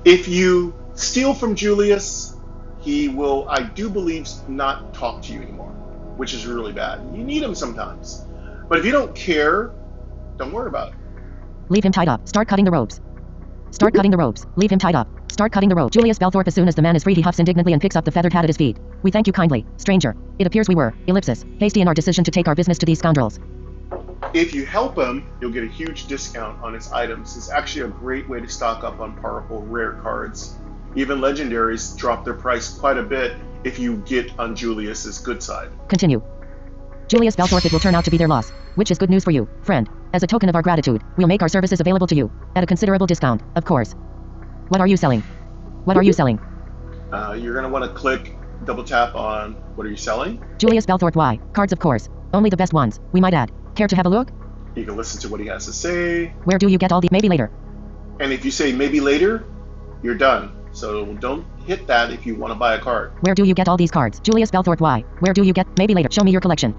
If you steal from Julius, he will, I do believe, not talk to you anymore, which is really bad. You need him sometimes. But if you don't care, don't worry about it. Leave him tied up. Start cutting the ropes. Start cutting the ropes. Leave him tied up. Start cutting the rope. Julius Belthorpe. As soon as the man is free, he huffs indignantly and picks up the feathered hat at his feet. We thank you kindly, stranger. It appears we were, ellipsis, hasty in our decision to take our business to these scoundrels. If you help him, you'll get a huge discount on his items. It's actually a great way to stock up on powerful rare cards. Even legendaries drop their price quite a bit if you get on Julius's good side. Continue. Julius Belthorpe. It will turn out to be their loss, which is good news for you, friend. As a token of our gratitude, we'll make our services available to you, at a considerable discount, of course. What are you selling? What are you selling? You're going to want to click, double tap on what are you selling? Julius Belthorpe. Why? Cards, of course. Only the best ones, we might add. Care to have a look? You can listen to what he has to say. Where do you get all the maybe later? And if you say maybe later, you're done. So don't hit that if you want to buy a card. Where do you get all these cards? Julius Belthorpe. Why? Where do you get maybe later? Show me your collection.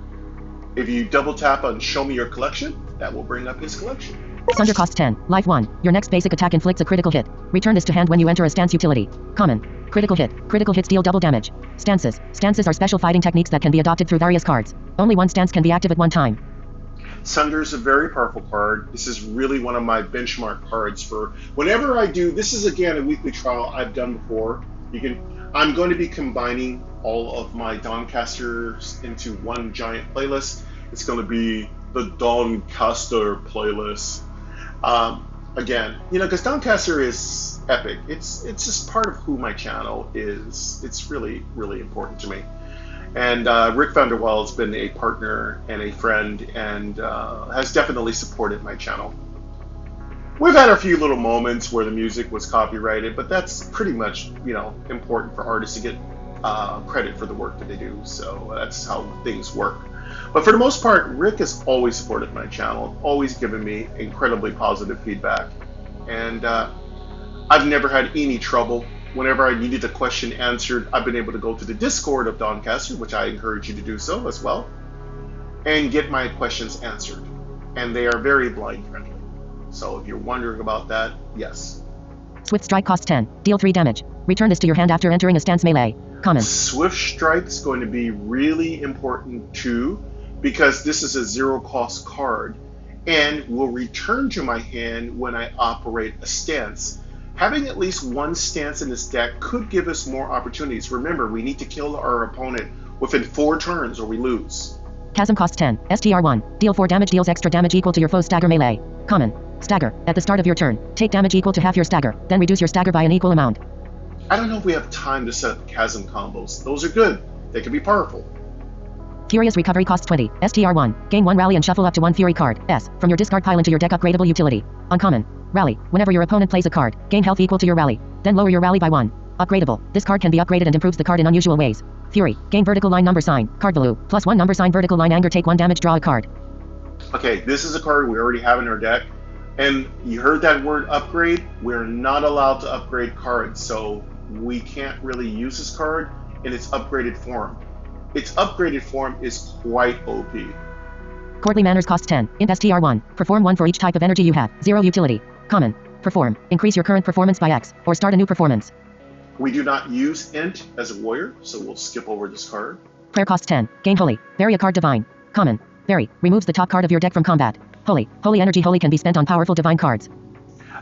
If you double tap on show me your collection, that will bring up his collection. Sunder costs 10. Life 1. Your next basic attack inflicts a critical hit. Return this to hand when you enter a stance utility. Common. Critical hit. Critical hits deal double damage. Stances. Stances are special fighting techniques that can be adopted through various cards. Only one stance can be active at one time. Sunder is a very powerful card. This is really one of my benchmark cards for whenever I do. This is again a weekly trial I've done before. I'm going to be combining all of my Dawncasters into one giant playlist. It's going to be the Dawncaster playlist. Again, because Dawncaster is epic. It's just part of who my channel is. It's really, really important to me. And Rick Vanderwall has been a partner and a friend and has definitely supported my channel. We've had a few little moments where the music was copyrighted, but that's pretty much, important for artists to get credit for the work that they do. So that's how things work. But for the most part, Rick has always supported my channel, always given me incredibly positive feedback. And I've never had any trouble. Whenever I needed a question answered, I've been able to go to the Discord of Dawncaster, which I encourage you to do so as well, and get my questions answered. And they are very blind friendly. So if you're wondering about that, yes. Swift Strike costs 10. Deal 3 damage. Return this to your hand after entering a stance melee. Common. Swift Strike is going to be really important too, because this is a zero cost card and will return to my hand when I operate a stance. Having at least one stance in this deck could give us more opportunities. Remember, we need to kill our opponent within 4 turns or we lose. Chasm costs 10. STR 1. Deal 4 damage. Deals extra damage equal to your foe's stagger melee. Common. Stagger. At the start of your turn, take damage equal to half your stagger, then reduce your stagger by an equal amount. I don't know if we have time to set up chasm combos. Those are good. They can be powerful. Furious Recovery costs 20. STR 1. Gain 1 rally and shuffle up to 1 Fury card. S. From your discard pile into your deck upgradable utility. Uncommon. Rally. Whenever your opponent plays a card, gain health equal to your rally. Then lower your rally by 1. Upgradable. This card can be upgraded and improves the card in unusual ways. Fury. Gain vertical line number sign. Card value. +1 number sign vertical line anger. Take 1 damage. Draw a card. Okay, this is a card we already have in our deck. And you heard that word upgrade. We're not allowed to upgrade cards. So we can't really use this card in its upgraded form. Its upgraded form is quite OP. Courtly Manners costs 10. Int STR 1. Perform 1 for each type of energy you have. 0 utility. Common. Perform. Increase your current performance by X, or start a new performance. We do not use Int as a warrior, so we'll skip over this card. Prayer costs 10. Gain Holy. Vary a card divine. Common. Vary. Removes the top card of your deck from combat. Holy. Holy energy. Holy can be spent on powerful divine cards.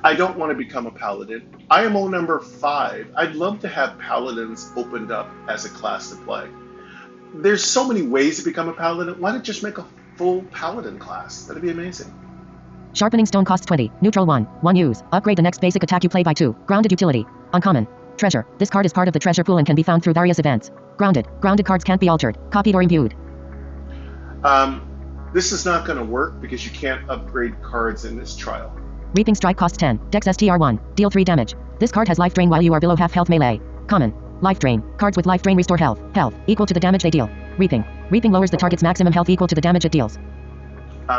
I don't want to become a paladin. IMO number 5. I'd love to have paladins opened up as a class to play. There's so many ways to become a paladin. Why not just make a full paladin class? That'd be amazing. Sharpening Stone costs 20. Neutral 1. 1 use. Upgrade the next basic attack you play by 2. Grounded utility. Uncommon. Treasure. This card is part of the treasure pool and can be found through various events. Grounded. Grounded cards can't be altered, copied, or imbued. This is not going to work because you can't upgrade cards in this trial. Reaping Strike costs 10. Dex STR 1. Deal 3 damage. This card has life drain while you are below half health melee. Common. Life Drain. Cards with Life Drain restore health. Health equal to the damage they deal. Reaping. Reaping lowers the target's maximum health equal to the damage it deals.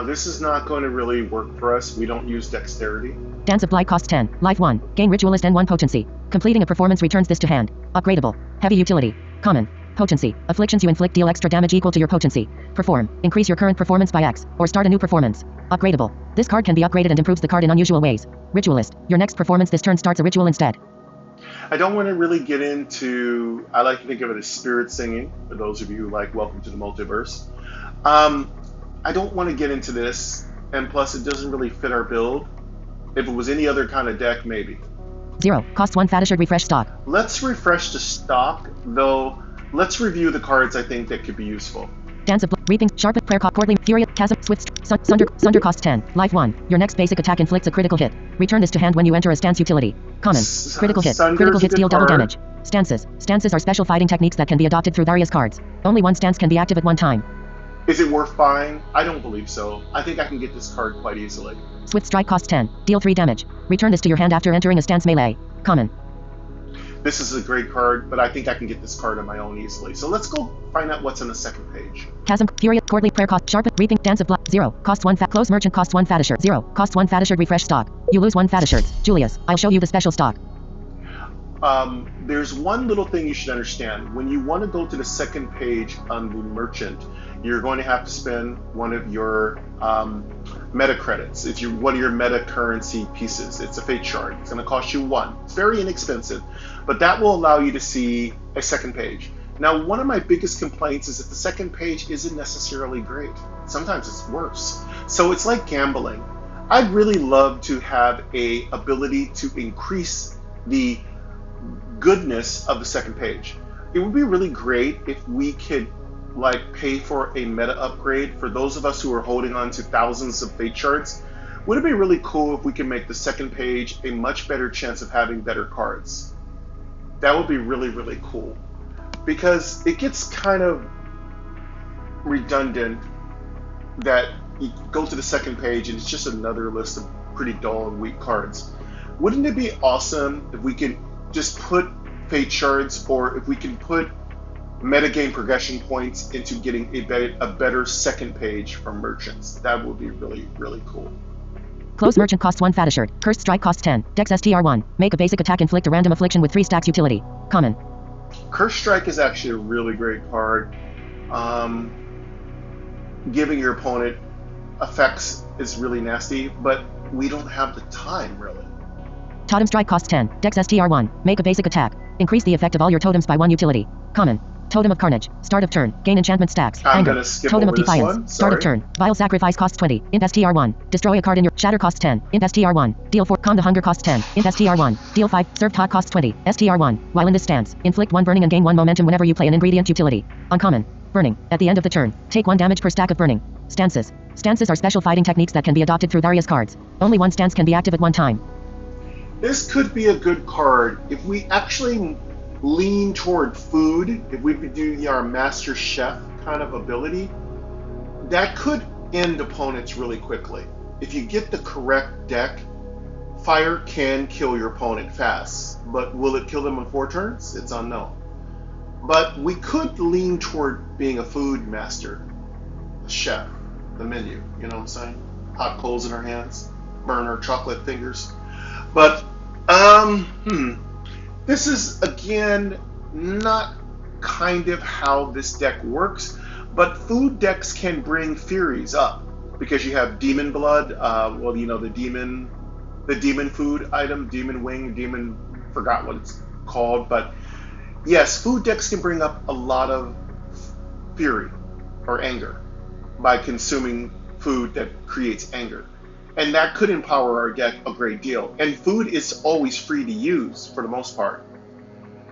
This is not going to really work for us. We don't use dexterity. Dance of Blight costs 10. Life 1. Gain Ritualist and 1 potency. Completing a performance returns this to hand. Upgradable. Heavy utility. Common. Potency. Afflictions you inflict deal extra damage equal to your potency. Perform. Increase your current performance by X. Or start a new performance. Upgradable. This card can be upgraded and improves the card in unusual ways. Ritualist. Your next performance this turn starts a ritual instead. I don't want to really get into, I like to think of it as spirit singing, for those of you who like Welcome to the Multiverse. I don't want to get into this, and plus it doesn't really fit our build. If it was any other kind of deck, maybe. 0. Costs 1 Fatishered refresh stock. Let's refresh the stock, though. Let's review the cards I think that could be useful. Dance of Reaping, Sharpen, Prayer Cop, Courtly, Fury, Chasm, Swift, Sunder costs 10. Life 1. Your next basic attack inflicts a critical hit. Return this to hand when you enter a stance utility. Common. Critical hit. Critical hits deal double damage. Stances. Stances are special fighting techniques that can be adopted through various cards. Only one stance can be active at one time. Is it worth buying? I don't believe so. I think I can get this card quite easily. Swift Strike costs 10. Deal 3 damage. Return this to your hand after entering a stance melee. Common. This is a great card, but I think I can get this card on my own easily. So let's go find out what's on the second page. Chasm, Fury, Courtly, Prayer cost, Sharpen, Reaping, Dance of Blood, 0. Cost 1 Close Merchant costs 1 Fatisher, 0. Cost 1 Fatishered refresh stock. You lose 1 Fatishered. Julius, I'll show you the special stock. There's one little thing you should understand. When you want to go to the second page on the merchant, you're going to have to spend one of your meta credits. It's one of your meta currency pieces. It's a fate shard. It's going to cost you 1. It's very inexpensive, but that will allow you to see a second page. Now, one of my biggest complaints is that the second page isn't necessarily great. Sometimes it's worse. So it's like gambling. I'd really love to have a ability to increase the goodness of the second page. It would be really great if we could pay for a meta upgrade for those of us who are holding on to thousands of fate shards. Would it be really cool if we could make the second page a much better chance of having better cards? That would be really, really cool, because it gets kind of redundant that you go to the second page and it's just another list of pretty dull and weak cards. Wouldn't it be awesome if we could just put fate shards, or if we can put metagame progression points into getting a better second page from merchants? That would be really, really cool. Close Merchant costs 1 Fatishered. Cursed Strike costs 10. Dex STR1. Make a basic attack inflict a random affliction with 3 stacks utility. Common. Cursed Strike is actually a really great card. Giving your opponent effects is really nasty, but we don't have the time, really. Totem Strike costs 10. Dex STR1. Make a basic attack. Increase the effect of all your totems by 1 utility. Common. Totem of Carnage. Start of turn. Gain enchantment stacks. I'm Anger. gonna skip Totem over of this Defiance. one. Start of turn. Vile Sacrifice costs 20. Imp STR1. Destroy a card in your Shatter costs 10. Imp STR1. Deal 4. Calm to Hunger costs 10. Imp STR1. Deal 5. Served Hot costs 20. STR1. While in this stance, inflict 1 burning and gain 1 momentum whenever you play an ingredient utility. Uncommon. Burning. At the end of the turn, take 1 damage per stack of burning. Stances. Stances are special fighting techniques that can be adopted through various cards. Only one stance can be active at one time. This could be a good card if we actually lean toward food. If we could do our master chef kind of ability, that could end opponents really quickly. If you get the correct deck, fire can kill your opponent fast, but will it kill them in 4 turns? It's unknown. But we could lean toward being a food master, a chef, the menu, you know what I'm saying? Hot coals in our hands, burn our chocolate fingers. But this is, again, not kind of how this deck works, but food decks can bring Furies up, because you have Demon Blood, well, you know, the demon food item, Demon Wing, forgot what it's called, but yes, food decks can bring up a lot of fury or anger by consuming food that creates anger. And that could empower our deck a great deal. And food is always free to use for the most part.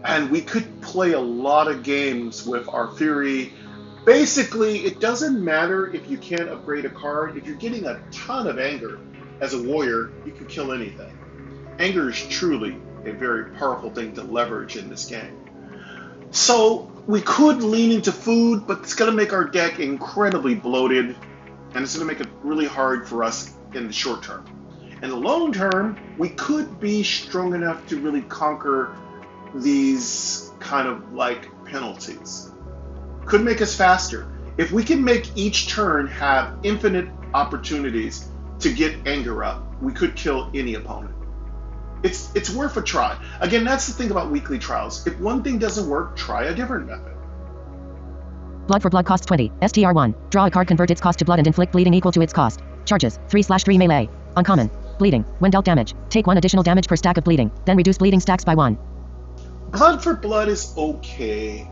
And we could play a lot of games with our fury. Basically, it doesn't matter if you can't upgrade a card. If you're getting a ton of anger as a warrior, you can kill anything. Anger is truly a very powerful thing to leverage in this game. So we could lean into food, but it's going to make our deck incredibly bloated, and it's going to make it really hard for us in the short term. In the long term, we could be strong enough to really conquer these kind of like penalties. Could make us faster. If we can make each turn have infinite opportunities to get anger up, we could kill any opponent. It's worth a try. Again, that's the thing about weekly trials. If one thing doesn't work, try a different method. Blood for blood costs 20. STR1. Draw a card, convert its cost to blood and inflict bleeding equal to its cost. Charges 3/3 melee. Uncommon. Bleeding. When dealt damage, take 1 additional damage per stack of bleeding, then reduce bleeding stacks by 1. Blood for blood is okay.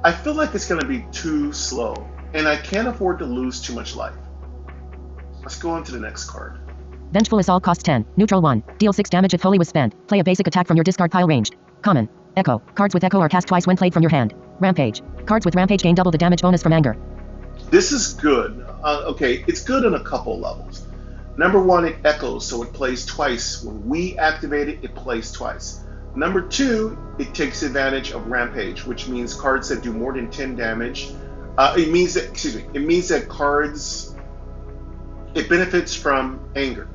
I feel like it's going to be too slow, and I can't afford to lose too much life. Let's go on to the next card. Vengeful Assault costs 10. Neutral 1. Deal 6 damage if Holy was spent. Play a basic attack from your discard pile ranged. Common. Echo. Cards with Echo are cast twice when played from your hand. Rampage. Cards with Rampage gain double the damage bonus from anger. This is good. Okay, it's good on a couple levels. Number one, it echoes, so it plays twice. When we activate it, it plays twice. Number two, it takes advantage of Rampage, which means cards that do more than 10 damage. It means that cards, it benefits from anger.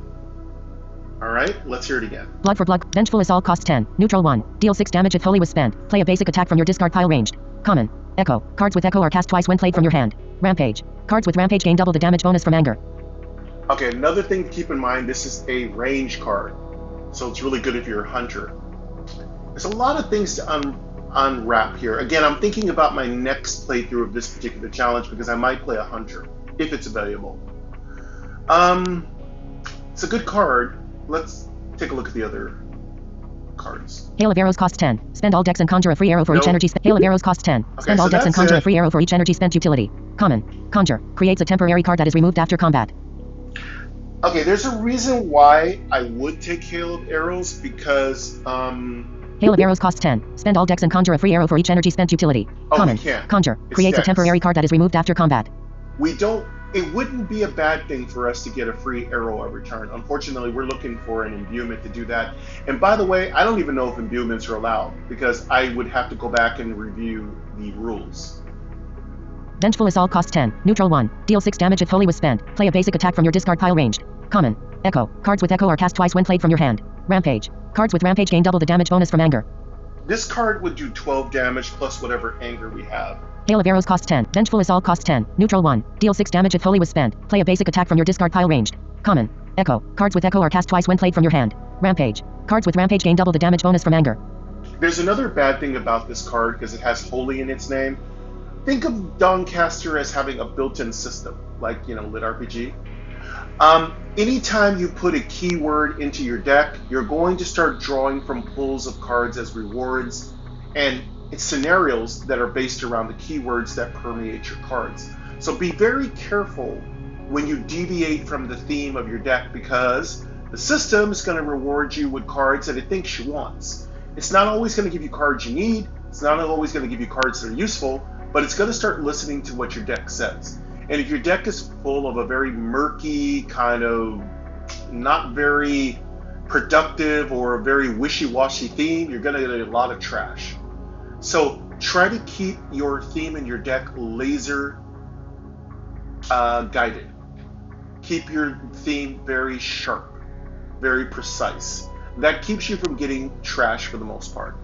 All right, let's hear it again. Blood for blood. Vengeful Assault costs 10. Neutral 1. Deal 6 damage if Holy was spent. Play a basic attack from your discard pile ranged. Common. Echo. Cards with Echo are cast twice when played from your hand. Rampage. Cards with Rampage gain double the damage bonus from anger. Okay, another thing to keep in mind, this is a range card, so it's really good if you're a hunter. There's a lot of things to unwrap here. Again, I'm thinking about my next playthrough of this particular challenge because I might play a hunter, if it's available. It's a good card. Let's take a look at the other cards. Hail of Arrows costs 10. Spend all decks and conjure a free arrow for each energy spent. Hail of Arrows costs 10. Spend all decks and conjure a free arrow for each energy spent utility. Common. Conjure. Creates a temporary card that is removed after combat. Okay, there's a reason why I would take Hail of Arrows because Hail of Arrows costs 10. Spend all decks and conjure a free arrow for each energy spent utility. Common. Conjure. Creates a temporary card that is removed after combat. It wouldn't be a bad thing for us to get a free arrow every turn. Unfortunately, we're looking for an imbuement to do that. And by the way, I don't even know if imbuements are allowed because I would have to go back and review the rules. Vengeful Assault costs 10. Neutral 1. Deal 6 damage if Holy was spent. Play a basic attack from your discard pile ranged. Common. Echo. Cards with Echo are cast twice when played from your hand. Rampage. Cards with Rampage gain double the damage bonus from anger. This card would do 12 damage plus whatever anger we have. Hail of Arrows costs 10. Vengeful Assault costs 10. Neutral 1. Deal 6 damage if Holy was spent. Play a basic attack from your discard pile ranged. Common. Echo. Cards with Echo are cast twice when played from your hand. Rampage. Cards with Rampage gain double the damage bonus from anger. There's another bad thing about this card because it has Holy in its name. Think of Dawncaster as having a built-in system, like, Lit RPG. Anytime you put a keyword into your deck, you're going to start drawing from pools of cards as rewards, and it's scenarios that are based around the keywords that permeate your cards. So be very careful when you deviate from the theme of your deck because the system is going to reward you with cards that it thinks you want. It's not always going to give you cards you need, it's not always going to give you cards that are useful, but it's going to start listening to what your deck says. And if your deck is full of a very murky, kind of not very productive or a very wishy-washy theme, you're going to get a lot of trash. So try to keep your theme in your deck laser guided. Keep your theme very sharp, very precise. That keeps you from getting trash for the most part.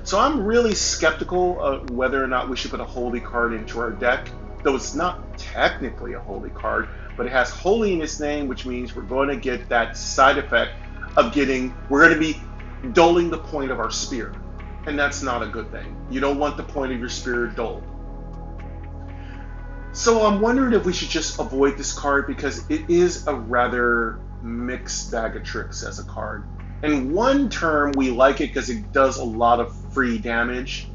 So I'm really skeptical of whether or not we should put a holy card into our deck, though it's not technically a holy card, but it has holy in its name, which means we're going to get that side effect of we're going to be dulling the point of our spear. And that's not a good thing. You don't want the point of your spear dulled. So I'm wondering if we should just avoid this card because it is a rather mixed bag of tricks as a card. In one term, we like it because it does a lot of free damage.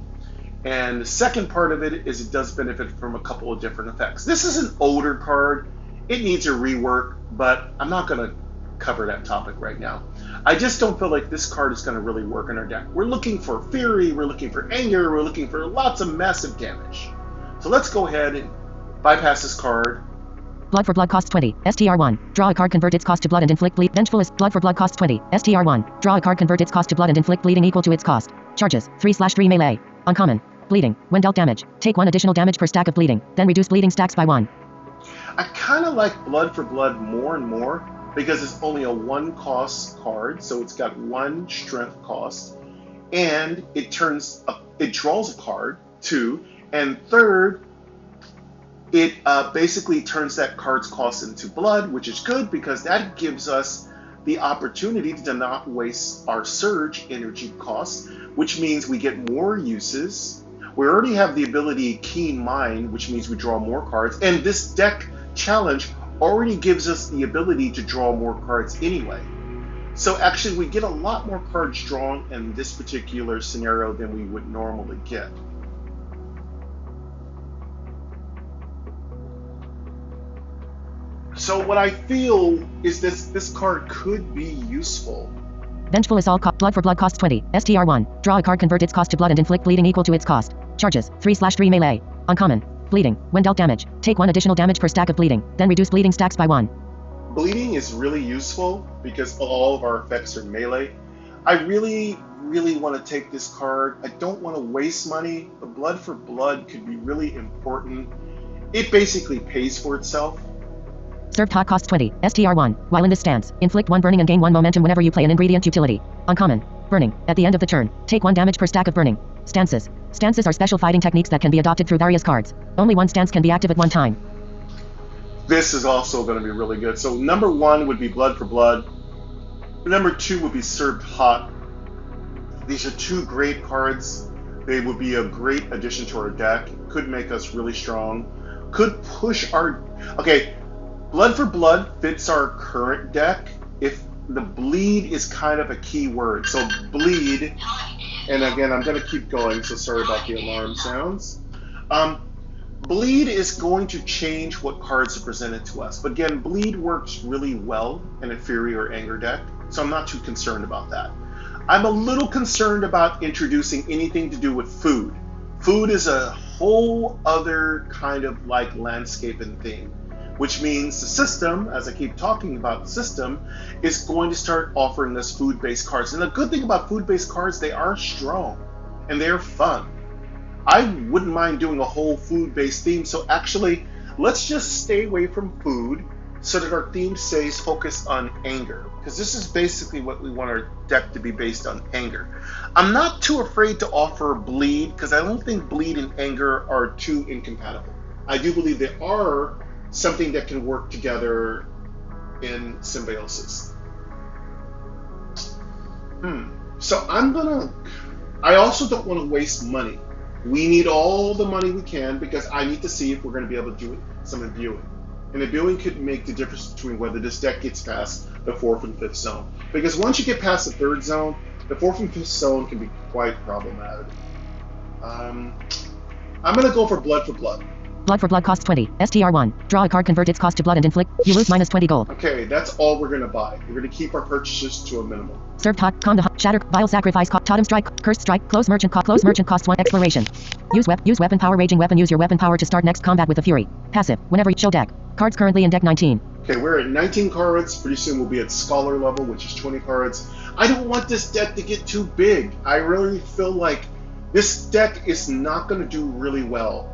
And the second part of it is it does benefit from a couple of different effects. This is an older card. It needs a rework, but I'm not going to cover that topic right now. I just don't feel like this card is going to really work in our deck. We're looking for fury, we're looking for anger, we're looking for lots of massive damage. So let's go ahead and bypass this card. Blood for blood costs 20. STR1. Draw a card, convert its cost to blood and inflict bleed. Vengeful is blood for blood costs 20. STR1. Draw a card, convert its cost to blood and inflict bleeding equal to its cost. Charges 3/3 melee. Uncommon. Bleeding. When dealt damage, take 1 additional damage per stack of bleeding, then reduce bleeding stacks by 1. I kind of like blood for blood more and more because it's only a 1 cost card, so it's got 1 strength cost. and it draws a card, 2, and third, it basically turns that card's cost into blood, which is good because that gives us the opportunity to not waste our surge energy costs, which means we get more uses. We already have the ability Keen Mind, which means we draw more cards, and this deck challenge already gives us the ability to draw more cards anyway. So actually we get a lot more cards drawn in this particular scenario than we would normally get. So what I feel is this card could be useful. Vengeful Assault. Blood for blood costs 20. STR1. Draw a card, convert its cost to blood, and inflict bleeding equal to its cost. Charges 3/3 melee. Uncommon. Bleeding. When dealt damage, take 1 additional damage per stack of bleeding, then reduce bleeding stacks by 1. Bleeding is really useful because all of our effects are melee. I really want to take this card. I don't want to waste money. The blood for blood could be really important. It basically pays for itself. Served hot costs 20. STR1. While in this stance, inflict 1 burning and gain 1 momentum whenever you play an ingredient utility. Uncommon. Burning. At the end of the turn, take 1 damage per stack of burning. Stances. Stances are special fighting techniques that can be adopted through various cards. Only 1 stance can be active at one time. This is also going to be really good. So number 1 would be blood for blood. Number 2 would be served hot. These are 2 great cards. They would be a great addition to our deck. Could make us really strong. Could push our... Okay, blood for blood fits our current deck. If the bleed is kind of a key word. So bleed, and again, I'm going to keep going, so sorry about the alarm sounds. Bleed is going to change what cards are presented to us. But again, bleed works really well in a Fury or Anger deck, so I'm not too concerned about that. I'm a little concerned about introducing anything to do with food. Food is a whole other kind of like landscape and theme, which means the system, as I keep talking about the system, is going to start offering us food-based cards. And the good thing about food-based cards, they are strong and they're fun. I wouldn't mind doing a whole food-based theme, so actually, let's just stay away from food so that our theme stays focused on anger, because this is basically what we want our deck to be based on, anger. I'm not too afraid to offer bleed, because I don't think bleed and anger are too incompatible. I do believe they are something that can work together in symbiosis. So I also don't want to waste money. We need all the money we can because I need to see if we're going to be able to do some imbuing. And imbuing could make the difference between whether this deck gets past the 4th and 5th zone. Because once you get past the 3rd zone, the 4th and 5th zone can be quite problematic. I'm going to go for blood for blood. Blood for blood costs 20. STR1. Draw a card, convert its cost to blood, and inflict. You lose minus 20 gold. Okay, that's all we're going to buy. We're going to keep our purchases to a minimum. Served hot. Calm to hot. Shatter. Vile sacrifice. Totem strike. Cursed strike. Close merchant costs 1 exploration. Use weapon power. Raging weapon. Use your weapon power to start next combat with a fury. Passive. Whenever you show deck. Cards currently in deck 19. Okay, we're at 19 cards. Pretty soon we'll be at scholar level, which is 20 cards. I don't want this deck to get too big. I really feel like this deck is not going to do really well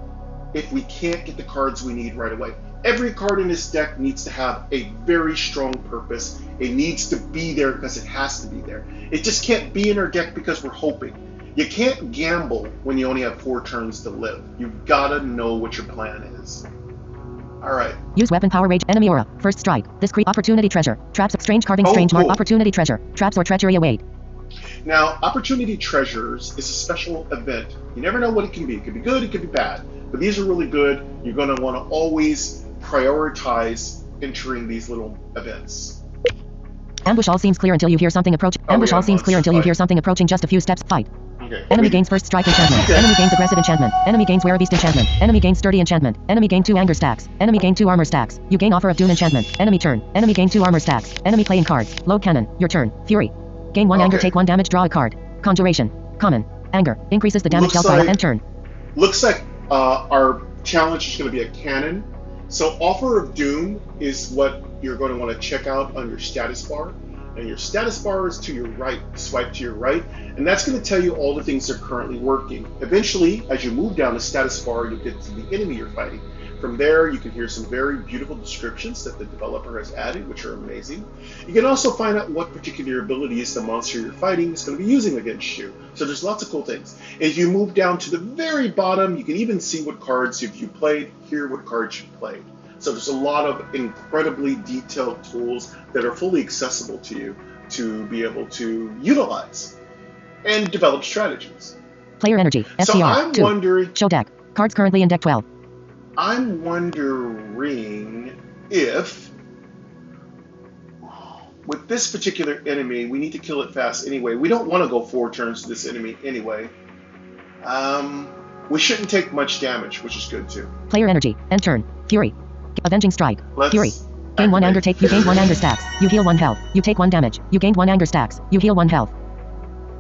if we can't get the cards we need right away. Every card in this deck needs to have a very strong purpose. It needs to be there because it has to be there. It just can't be in our deck because we're hoping. You can't gamble when you only have 4 turns to live. You've got to know what your plan is. All right. Use weapon power. Rage. Enemy aura. First strike. This opportunity treasure. Traps. Strange carving. Strange mark. Opportunity treasure. Traps or treachery await. Now, opportunity treasures is a special event. You never know what it can be. It could be good. It could be bad. But these are really good. You're going to want to always prioritize entering these little events. Ambush all seems clear until you hear something approach. Ambush all seems clear until you hear something approaching just a few steps. Fight. Okay. Enemy gains first strike enchantment. Okay. Enemy gains aggressive enchantment. Enemy gains werebeast enchantment. Enemy gains sturdy enchantment. Enemy gain 2 anger stacks. Enemy gain 2 armor stacks. You gain offer of doom enchantment. Enemy turn. Enemy gain 2 armor stacks. Enemy playing cards. Load cannon. Your turn. Fury. Gain 1 anger. Take 1 damage. Draw a card. Conjuration. Common. Anger. Increases the damage dealt by end turn. Looks like our challenge is going to be a cannon. So offer of doom is what you're going to want to check out on your status bar. And your status bar is to your right. Swipe to your right. And that's going to tell you all the things that are currently working. Eventually, as you move down the status bar, you'll get to the enemy you're fighting. From there, you can hear some very beautiful descriptions that the developer has added, which are amazing. You can also find out what particular abilities the monster you're fighting is going to be using against you. So there's lots of cool things. If you move down to the very bottom, you can even see what cards you played, hear what cards you played. So there's a lot of incredibly detailed tools that are fully accessible to you to be able to utilize and develop strategies. Player energy. So STR. I'm 2. wondering... Show deck. Cards currently in deck 12. I'm wondering if, with this particular enemy, we need to kill it fast anyway. We don't want to go 4 turns to this enemy anyway. We shouldn't take much damage, which is good too. Player energy. End turn. Fury. Avenging strike. Let's Fury. Gain 1 anger. You gain 1 anger stacks. You heal 1 health. You take 1 damage. You gained 1 anger stacks. You heal 1 health.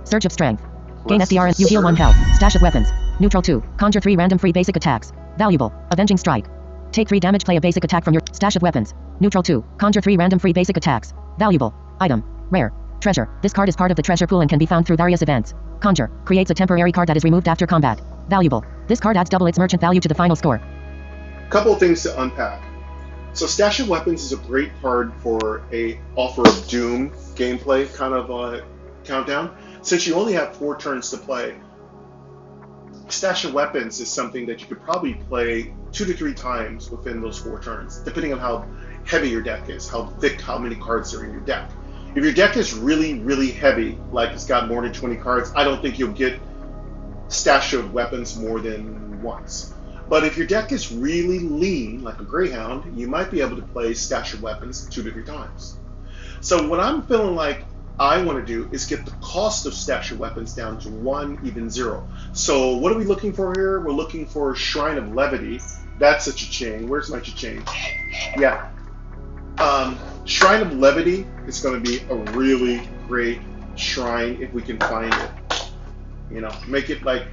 Surge of strength. Gain SDR and you heal 1 health. Stash of weapons. Neutral 2. Conjure 3 random free basic attacks. Valuable. Avenging strike. Take 3 damage. Play a basic attack from your stash of weapons. Neutral 2. Conjure 3 random free basic attacks. Valuable. Item. Rare. Treasure. This card is part of the treasure pool and can be found through various events. Conjure. Creates a temporary card that is removed after combat. Valuable. This card adds double its merchant value to the final score. Couple of things to unpack. So Stash of Weapons is a great card for a Offer of Doom gameplay kind of countdown. Since you only have 4 turns to play, Stash of Weapons is something that you could probably play 2 to 3 times within those 4 turns, depending on how heavy your deck is, how thick, how many cards are in your deck. If your deck is really, really heavy, like it's got more than 20 cards, I don't think you'll get Stash of Weapons more than once. But if your deck is really lean, like a Greyhound, you might be able to play Stash of Weapons 2 to 3 times. So what I'm feeling like I want to do is get the cost of Stash of Weapons down to 1, even 0. So what are we looking for here? We're looking for Shrine of Levity. That's a cha-ching. Where's my cha-ching? Yeah. Shrine of Levity is going to be a really great shrine if we can find it. You know, make it like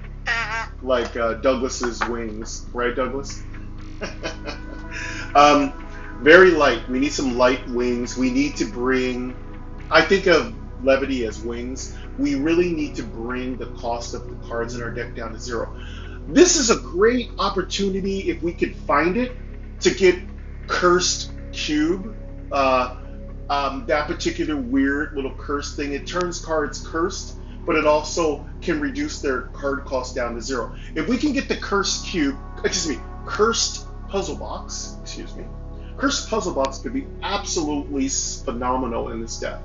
Douglas's wings, right, Douglas? Very light. We need some light wings. We need to bring... I think of Levity as wings. We really need to bring the cost of the cards in our deck down to 0. This is a great opportunity, if we could find it, to get Cursed Cube. That particular weird little curse thing. It turns cards cursed, but it also can reduce their card cost down to 0. If we can get the Cursed Puzzle Box, Cursed Puzzle Box could be absolutely phenomenal in this deck.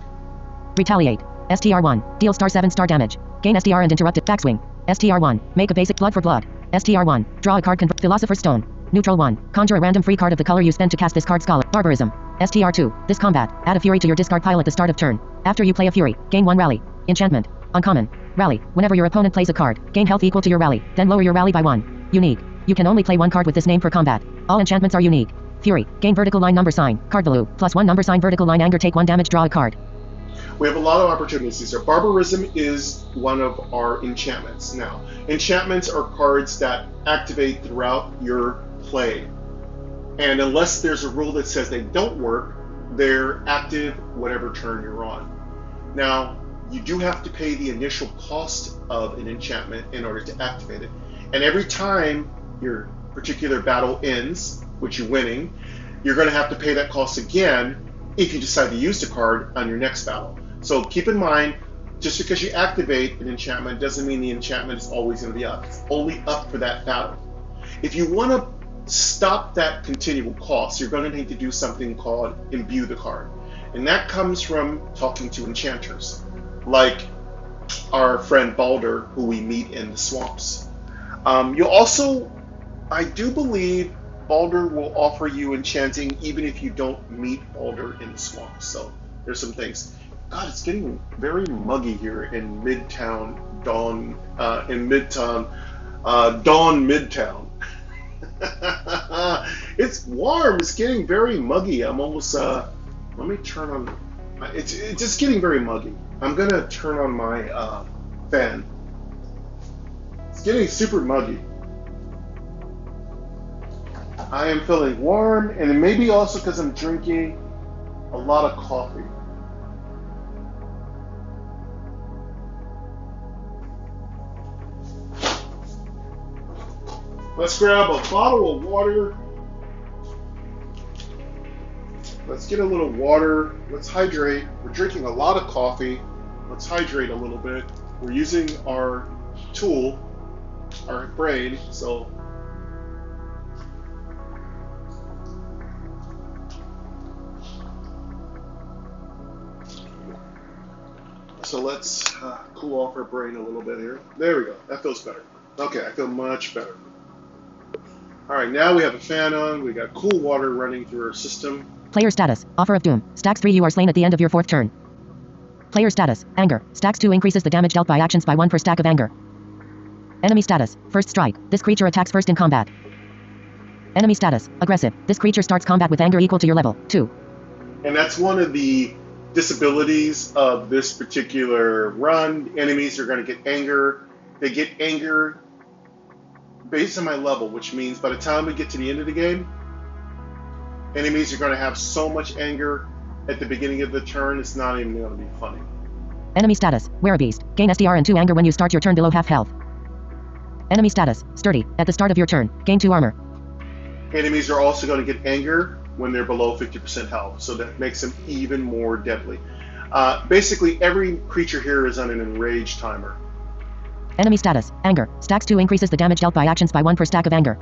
Retaliate. STR1. Deal *7 damage. Gain SDR and interrupted. Faxwing. STR1. Make a basic blood for blood. STR1. Draw a card. Philosopher's Stone. Neutral 1. Conjure a random free card of the color you spend to cast this card. Scholar. Barbarism. STR2. This combat. Add a Fury to your discard pile at the start of turn. After you play a Fury, gain 1 rally. Enchantment. Uncommon. Rally. Whenever your opponent plays a card, gain health equal to your rally. Then lower your rally by 1. Unique. You can only play 1 card with this name per combat. All enchantments are unique. Fury. Gain vertical line number sign. Card value. +1 number sign vertical line anger. Take 1 damage. Draw a card. We have a lot of opportunities here. Barbarism is one of our enchantments. Now, enchantments are cards that activate throughout your play. And unless there's a rule that says they don't work, they're active whatever turn you're on. Now, you do have to pay the initial cost of an enchantment in order to activate it. And every time your particular battle ends, which you're winning, you're going to have to pay that cost again if you decide to use the card on your next battle. So keep in mind, just because you activate an enchantment doesn't mean the enchantment is always going to be up. It's only up for that battle. If you want to stop that continual cost, you're going to need to do something called imbue the card. And that comes from talking to enchanters, like our friend Balder, who we meet in the swamps. You'll also, I do believe, Balder will offer you enchanting even if you don't meet Balder in the swamps. So there's some things. God, it's getting very muggy here in Midtown, Dawn Midtown. It's warm. It's getting very muggy. I'm almost. Let me turn on. It's just getting very muggy. I'm gonna turn on my fan. It's getting super muggy. I am feeling warm, and it may be also because I'm drinking a lot of coffee. Let's grab a bottle of water Let's get a little water. Let's hydrate. We're drinking a lot of coffee. Let's hydrate a little bit. We're using our tool, our brain, so let's cool off our brain a little bit here. There we go. That feels better. Okay, I feel much better. All right, now we have a fan on. We got cool water running through our system. Player status. Offer of Doom. Stacks 3. You are slain at the end of your 4th turn. Player status. Anger. Stacks 2 increases the damage dealt by actions by 1 per stack of anger. Enemy status. First strike. This creature attacks first in combat. Enemy status. Aggressive. This creature starts combat with anger equal to your level. 2. And that's one of the disabilities of this particular run. Enemies are going to get anger. They get anger based on my level, which means by the time we get to the end of the game, enemies are going to have so much anger at the beginning of the turn, it's not even going to be funny. Enemy status. Werebeast. Gain SDR and 2 anger when you start your turn below half health. Enemy status. Sturdy. At the start of your turn, gain 2 armor. Enemies are also going to get anger when they're below 50% health, so that makes them even more deadly. Basically, every creature here is on an enraged timer. Enemy status. Anger. Stacks 2 increases the damage dealt by actions by 1 per stack of anger.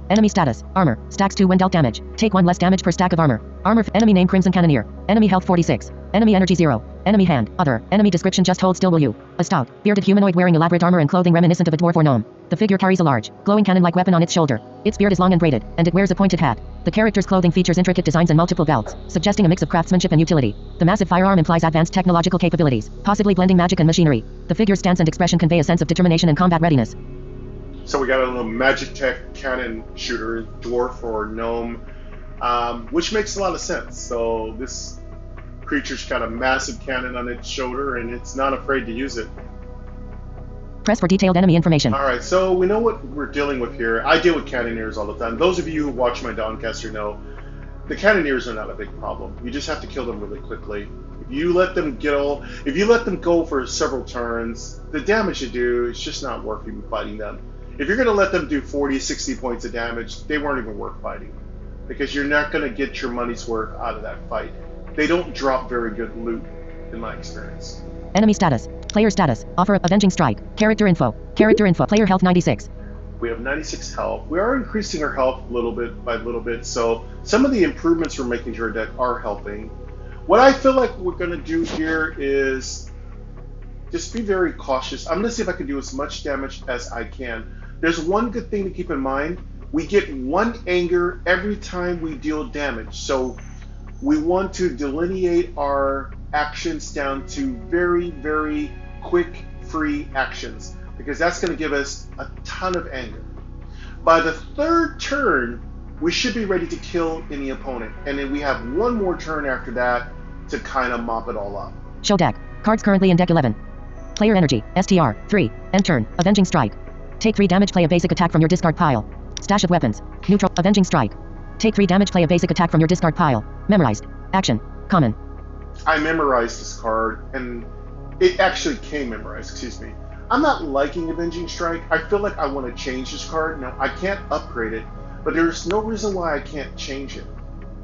Enemy status. Armor. Stacks 2 when dealt damage. Take 1 less damage per stack of armor. Armor. Enemy name Crimson Cannoneer. Enemy health 46. Enemy energy 0. Enemy hand. Other. Enemy description just hold still will you. A stout, bearded humanoid wearing elaborate armor and clothing reminiscent of a dwarf or gnome. The figure carries a large, glowing cannon-like weapon on its shoulder. Its beard is long and braided, and it wears a pointed hat. The character's clothing features intricate designs and multiple belts, suggesting a mix of craftsmanship and utility. The massive firearm implies advanced technological capabilities, possibly blending magic and machinery. The figure's stance and expression convey a sense of determination and combat readiness. So we got a little magic tech cannon shooter, dwarf or gnome, which makes a lot of sense. So this creature's got a massive cannon on its shoulder, and it's not afraid to use it. Press for detailed enemy information. All right, so we know what we're dealing with here. I deal with cannoneers all the time. Those of you who watch my Dawncaster know the cannoneers are not a big problem. You just have to kill them really quickly. If you let them go for several turns, the damage you do is just not worth even fighting them. If you're going to let them do 40, 60 points of damage, they weren't even worth fighting, because you're not going to get your money's worth out of that fight. They don't drop very good loot, in my experience. Enemy status. Player status. Offer of Avenging Strike. Character info. Character info. Player health 96. We have 96 health. We are increasing our health little bit by little bit, so some of the improvements we're making to our deck are helping. What I feel like we're going to do here is just be very cautious. I'm going to see if I can do as much damage as I can. There's one good thing to keep in mind. We get 1 anger every time we deal damage, so we want to delineate our actions down to very, very quick, free actions, because that's going to give us a ton of anger. By the 3rd turn, we should be ready to kill any opponent, and then we have 1 more turn after that to kind of mop it all up. Show deck. Cards currently in deck 11. Player energy. STR. 3. End turn. Avenging Strike. Take 3 damage. Play a basic attack from your discard pile. Stash of weapons. Neutral. Avenging Strike. Take 3 damage. Play a basic attack from your discard pile. Memorized. Action. Common. I memorized this card, and it actually came memorized, excuse me. I'm not liking Avenging Strike. I feel like I want to change this card. Now, I can't upgrade it, but there's no reason why I can't change it.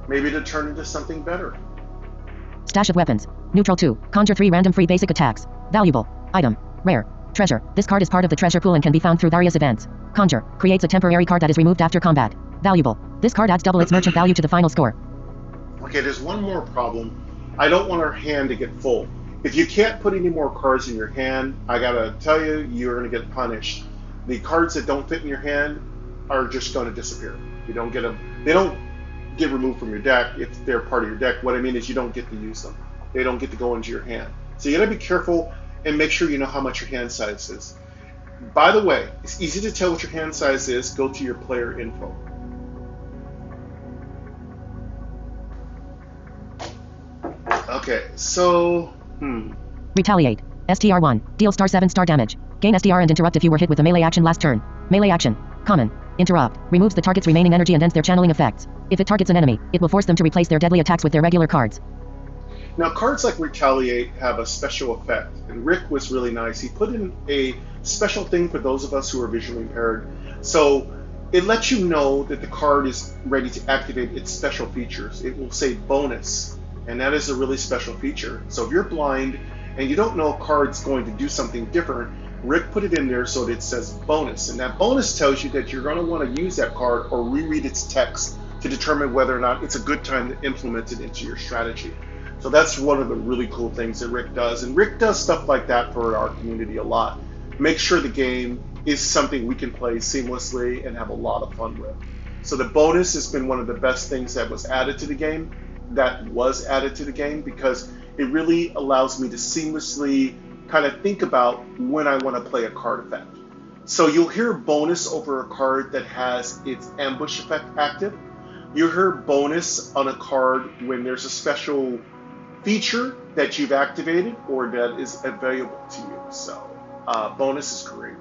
Maybe to turn into something better. Stash of weapons. Neutral 2. Conjure 3 random free basic attacks. Valuable. Item. Rare. Treasure. This card is part of the treasure pool and can be found through various events. Conjure. Creates a temporary card that is removed after combat. Valuable. This card adds double its merchant value to the final score. Okay, there's one more problem. I don't want our hand to get full. If you can't put any more cards in your hand, I gotta tell you, you're gonna get punished. The cards that don't fit in your hand are just gonna disappear. You don't get them. They don't get removed from your deck if they're part of your deck. What I mean is you don't get to use them. They don't get to go into your hand. So you gotta be careful and make sure you know how much your hand size is. By the way, it's easy to tell what your hand size is. Go to your player info. Okay, so, Retaliate. STR 1. Deal *7 star damage. Gain SDR and interrupt if you were hit with a melee action last turn. Melee action. Common. Interrupt. Removes the target's remaining energy and ends their channeling effects. If it targets an enemy, it will force them to replace their deadly attacks with their regular cards. Now, cards like Retaliate have a special effect, and Rick was really nice. He put in a special thing for those of us who are visually impaired. So it lets you know that the card is ready to activate its special features. It will say bonus, and that is a really special feature. So if you're blind and you don't know a card's going to do something different, Rick put it in there so that it says bonus, and that bonus tells you that you're going to want to use that card or reread its text to determine whether or not it's a good time to implement it into your strategy. So that's one of the really cool things that Rick does, and Rick does stuff like that for our community a lot. Make sure the game is something we can play seamlessly and have a lot of fun with. So the bonus has been one of the best things that was added to the game, because it really allows me to seamlessly kind of think about when I want to play a card effect. So you'll hear bonus over a card that has its ambush effect active. You'll hear bonus on a card when there's a special feature that you've activated or that is available to you. So bonus is great.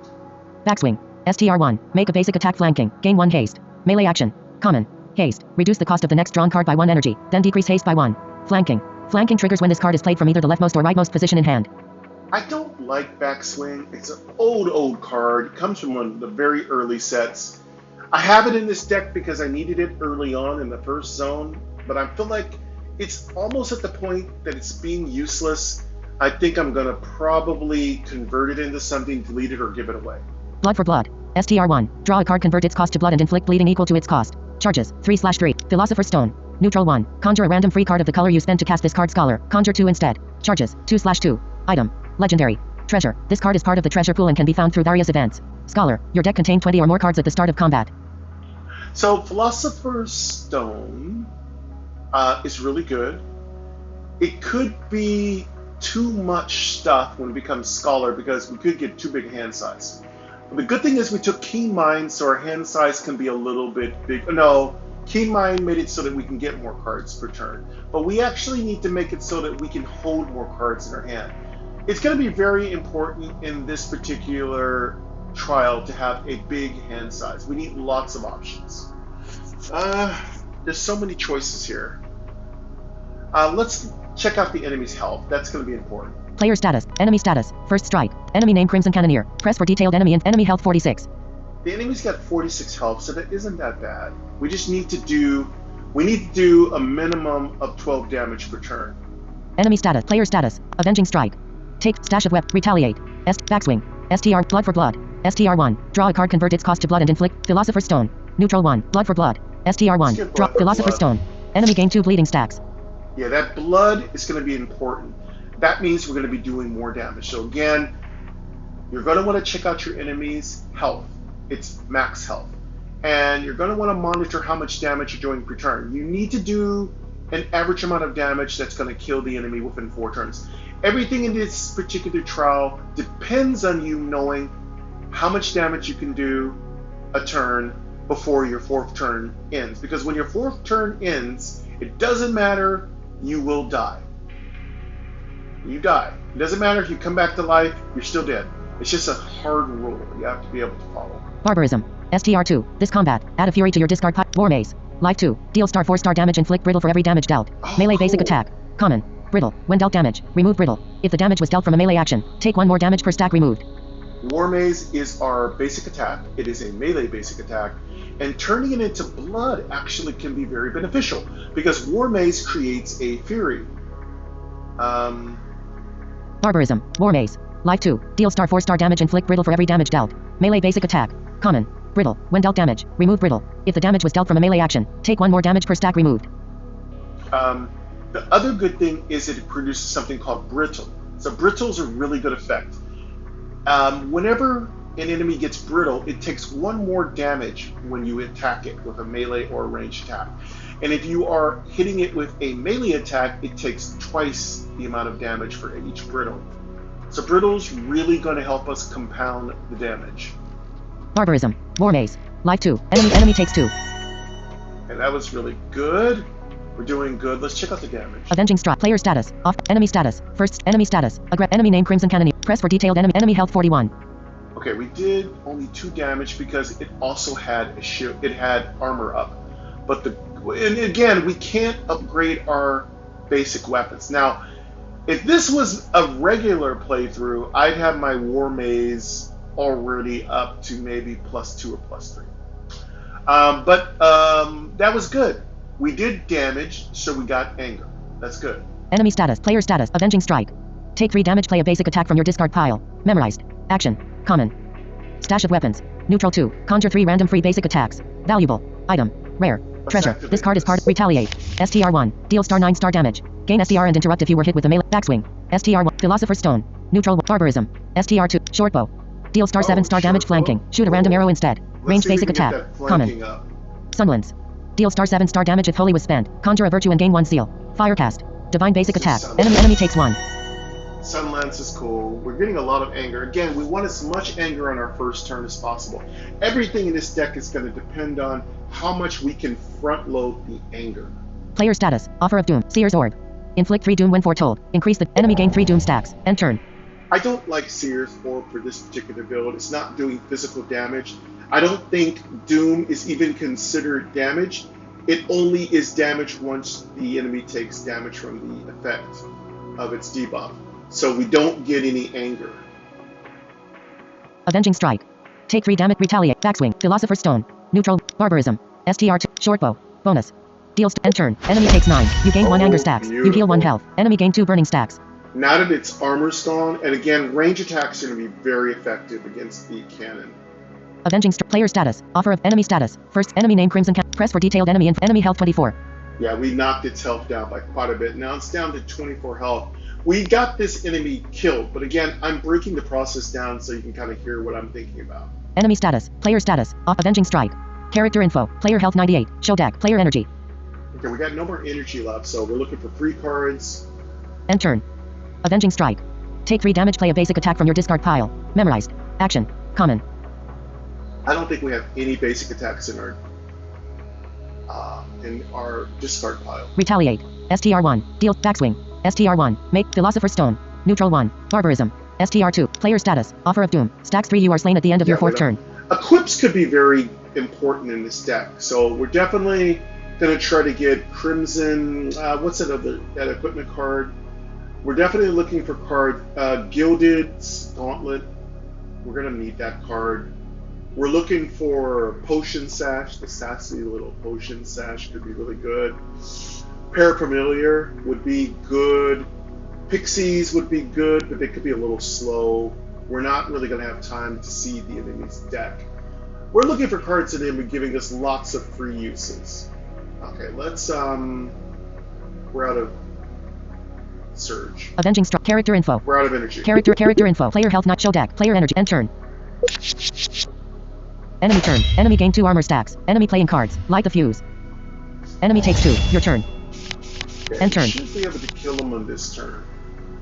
Backswing. STR1. Make a basic attack flanking. Gain 1 haste. Melee action. Common. Haste. Reduce the cost of the next drawn card by 1 energy, then decrease haste by 1. Flanking. Flanking triggers when this card is played from either the leftmost or rightmost position in hand. I don't like Backswing. It's an old card. It comes from one of the very early sets. I have it in this deck because I needed it early on in the first zone, but I feel like it's almost at the point that it's being useless. I think I'm going to probably convert it into something, delete it, or give it away. Blood for blood. STR1. Draw a card, convert its cost to blood, and inflict bleeding equal to its cost. Charges. 3/3. Philosopher's Stone. Neutral 1. Conjure a random free card of the color you spend to cast this card. Scholar. Conjure 2 instead. Charges. 2/2. Item. Legendary. Treasure. This card is part of the treasure pool and can be found through various events. Scholar. Your deck contained 20 or more cards at the start of combat. So Philosopher's Stone is really good. It could be too much stuff when it becomes Scholar because we could get too big a hand size. The good thing is we took Keen Mind, so our hand size can be a little bit big. No, Keen Mind made it so that we can get more cards per turn. But we actually need to make it so that we can hold more cards in our hand. It's going to be very important in this particular trial to have a big hand size. We need lots of options. There's so many choices here. Let's check out the enemy's health. That's going to be important. Player status. Enemy status. First strike. Enemy name Crimson Cannoneer. Press for detailed enemy and enemy health 46. The enemy's got 46 health, so that isn't that bad. We just need to do a minimum of 12 damage per turn. Enemy status. Player status. Avenging strike. Take stash of web. Retaliate. Backswing. STR. Blood for blood. STR1. Draw a card, convert its cost to blood, and inflict. Philosopher's Stone. Neutral 1. Blood for blood. STR1. Draw. Philosopher's Stone. Enemy gain 2 bleeding stacks. Yeah, that blood is going to be important. That means we're going to be doing more damage. So again, you're going to want to check out your enemy's health. It's max health. And you're going to want to monitor how much damage you're doing per turn. You need to do an average amount of damage that's going to kill the enemy within 4 turns. Everything in this particular trial depends on you knowing how much damage you can do a turn before your 4th turn ends. Because when your 4th turn ends, it doesn't matter, you will die. You die. It doesn't matter if you come back to life, you're still dead. It's just a hard rule you have to be able to follow. Barbarism. STR2. This combat. Add a fury to your discard pile. War Maze. Life 2. Deal star 4 star damage. Inflict brittle for every damage dealt. Melee basic attack. Common. Brittle. When dealt damage, remove brittle. If the damage was dealt from a melee action, take 1 more damage per stack removed. War Maze is our basic attack. It is a melee basic attack. And turning it into blood actually can be very beneficial because War Maze creates a fury. Barbarism. War Maze. Life 2. Deal star 4 star damage. Inflict brittle for every damage dealt. Melee basic attack. Common. Brittle. When dealt damage, remove brittle. If the damage was dealt from a melee action, take 1 more damage per stack removed. The other good thing is that it produces something called brittle. So brittle's a really good effect. Whenever an enemy gets brittle, it takes 1 more damage when you attack it with a melee or a ranged attack. And if you are hitting it with a melee attack, it takes twice the amount of damage for each brittle. So brittle's really going to help us compound the damage. Barbarism. War Maze. Life 2. Enemy takes 2. And that was really good. We're doing good. Let's check out the damage. Avenging strike. Player status. Off. Enemy status. First. Enemy status. Enemy name Crimson Cannoneer. Press for detailed enemy health 41. Okay, we did only 2 damage because it also had a shield. It had armor up. But and again, we can't upgrade our basic weapons. Now, if this was a regular playthrough, I'd have my War Maze already up to maybe +2 or +3. That was good. We did damage, so we got anger. That's good. Enemy status. Player status. Avenging strike. Take 3 damage. Play a basic attack from your discard pile. Memorized. Action. Common. Stash of weapons. Neutral 2. Conjure 3 random free basic attacks. Valuable. Item. Rare. Treasure. This card is part. Retaliate. STR1. Deal star 9 star damage. Gain STR and interrupt if you were hit with a melee. Backswing. STR1. Philosopher's Stone. Neutral. Barbarism. STR2. Short bow. Deal star 7 star damage flanking. Shoot a random arrow instead. Range basic attack. Common. Sunlands. Deal star 7 star damage if holy was spent. Conjure a virtue and gain 1 seal. Firecast. Divine basic attack. Enemy takes 1. Sunlance is cool. We're getting a lot of anger. Again, we want as much anger on our first turn as possible. Everything in this deck is going to depend on how much we can front load the anger. Player status. Offer of Doom. Seer's Orb. Inflict 3 Doom when foretold. Increase the enemy gain 3 Doom stacks. End turn. I don't like Seer's Orb for this particular build. It's not doing physical damage. I don't think Doom is even considered damage. It only is damage once the enemy takes damage from the effect of its debuff. So we don't get any anger. Avenging strike. Take 3 damage. Retaliate. Backswing. Philosopher's Stone. Neutral. Barbarism. STR2. Short bow. Bonus. Deals. End turn. Enemy takes 9. You gain 1 anger stacks. Beautiful. You heal 1 health. Enemy gain 2 burning stacks. Now that its armor's gone, and again, range attacks are going to be very effective against the cannon. Avenging player status. Offer of enemy status. First enemy name Crimson Cat. Press for detailed enemy info. Enemy health 24. Yeah, we knocked its health down by quite a bit. Now it's down to 24 health. We got this enemy killed, but again, I'm breaking the process down so you can kind of hear what I'm thinking about. Enemy status. Player status. Off avenging strike. Character info. Player health 98. Show deck. Player energy. Okay, we got no more energy left, so we're looking for 3 cards. End turn. Avenging strike. Take 3 damage. Play a basic attack from your discard pile. Memorized. Action. Common. I don't think we have any basic attacks in our discard pile. Retaliate. STR1. Deal. Backswing. STR1. Make. Philosopher's Stone. Neutral 1. Barbarism. STR2. Player status. Offer of Doom. Stacks 3. You are slain at the end of your 4th turn. Equips could be very important in this deck, so we're definitely going to try to get Crimson. What's that equipment card? We're definitely looking for card Gilded Gauntlet. We're going to need that card. We're looking for Potion Sash. The sassy little Potion Sash could be really good. Parafamiliar would be good. Pixies would be good, but they could be a little slow. We're not really going to have time to see the enemy's deck. We're looking for cards that are giving us lots of free uses. Okay, let's we're out of Surge. Avenging strike. Character info. We're out of energy. Character info. Player health not show deck. Player energy. End turn. Enemy turn. Enemy gain 2 armor stacks. Enemy playing cards. Light the fuse. Enemy takes 2. Your turn. Okay, End turn. Should be able to kill him on this turn.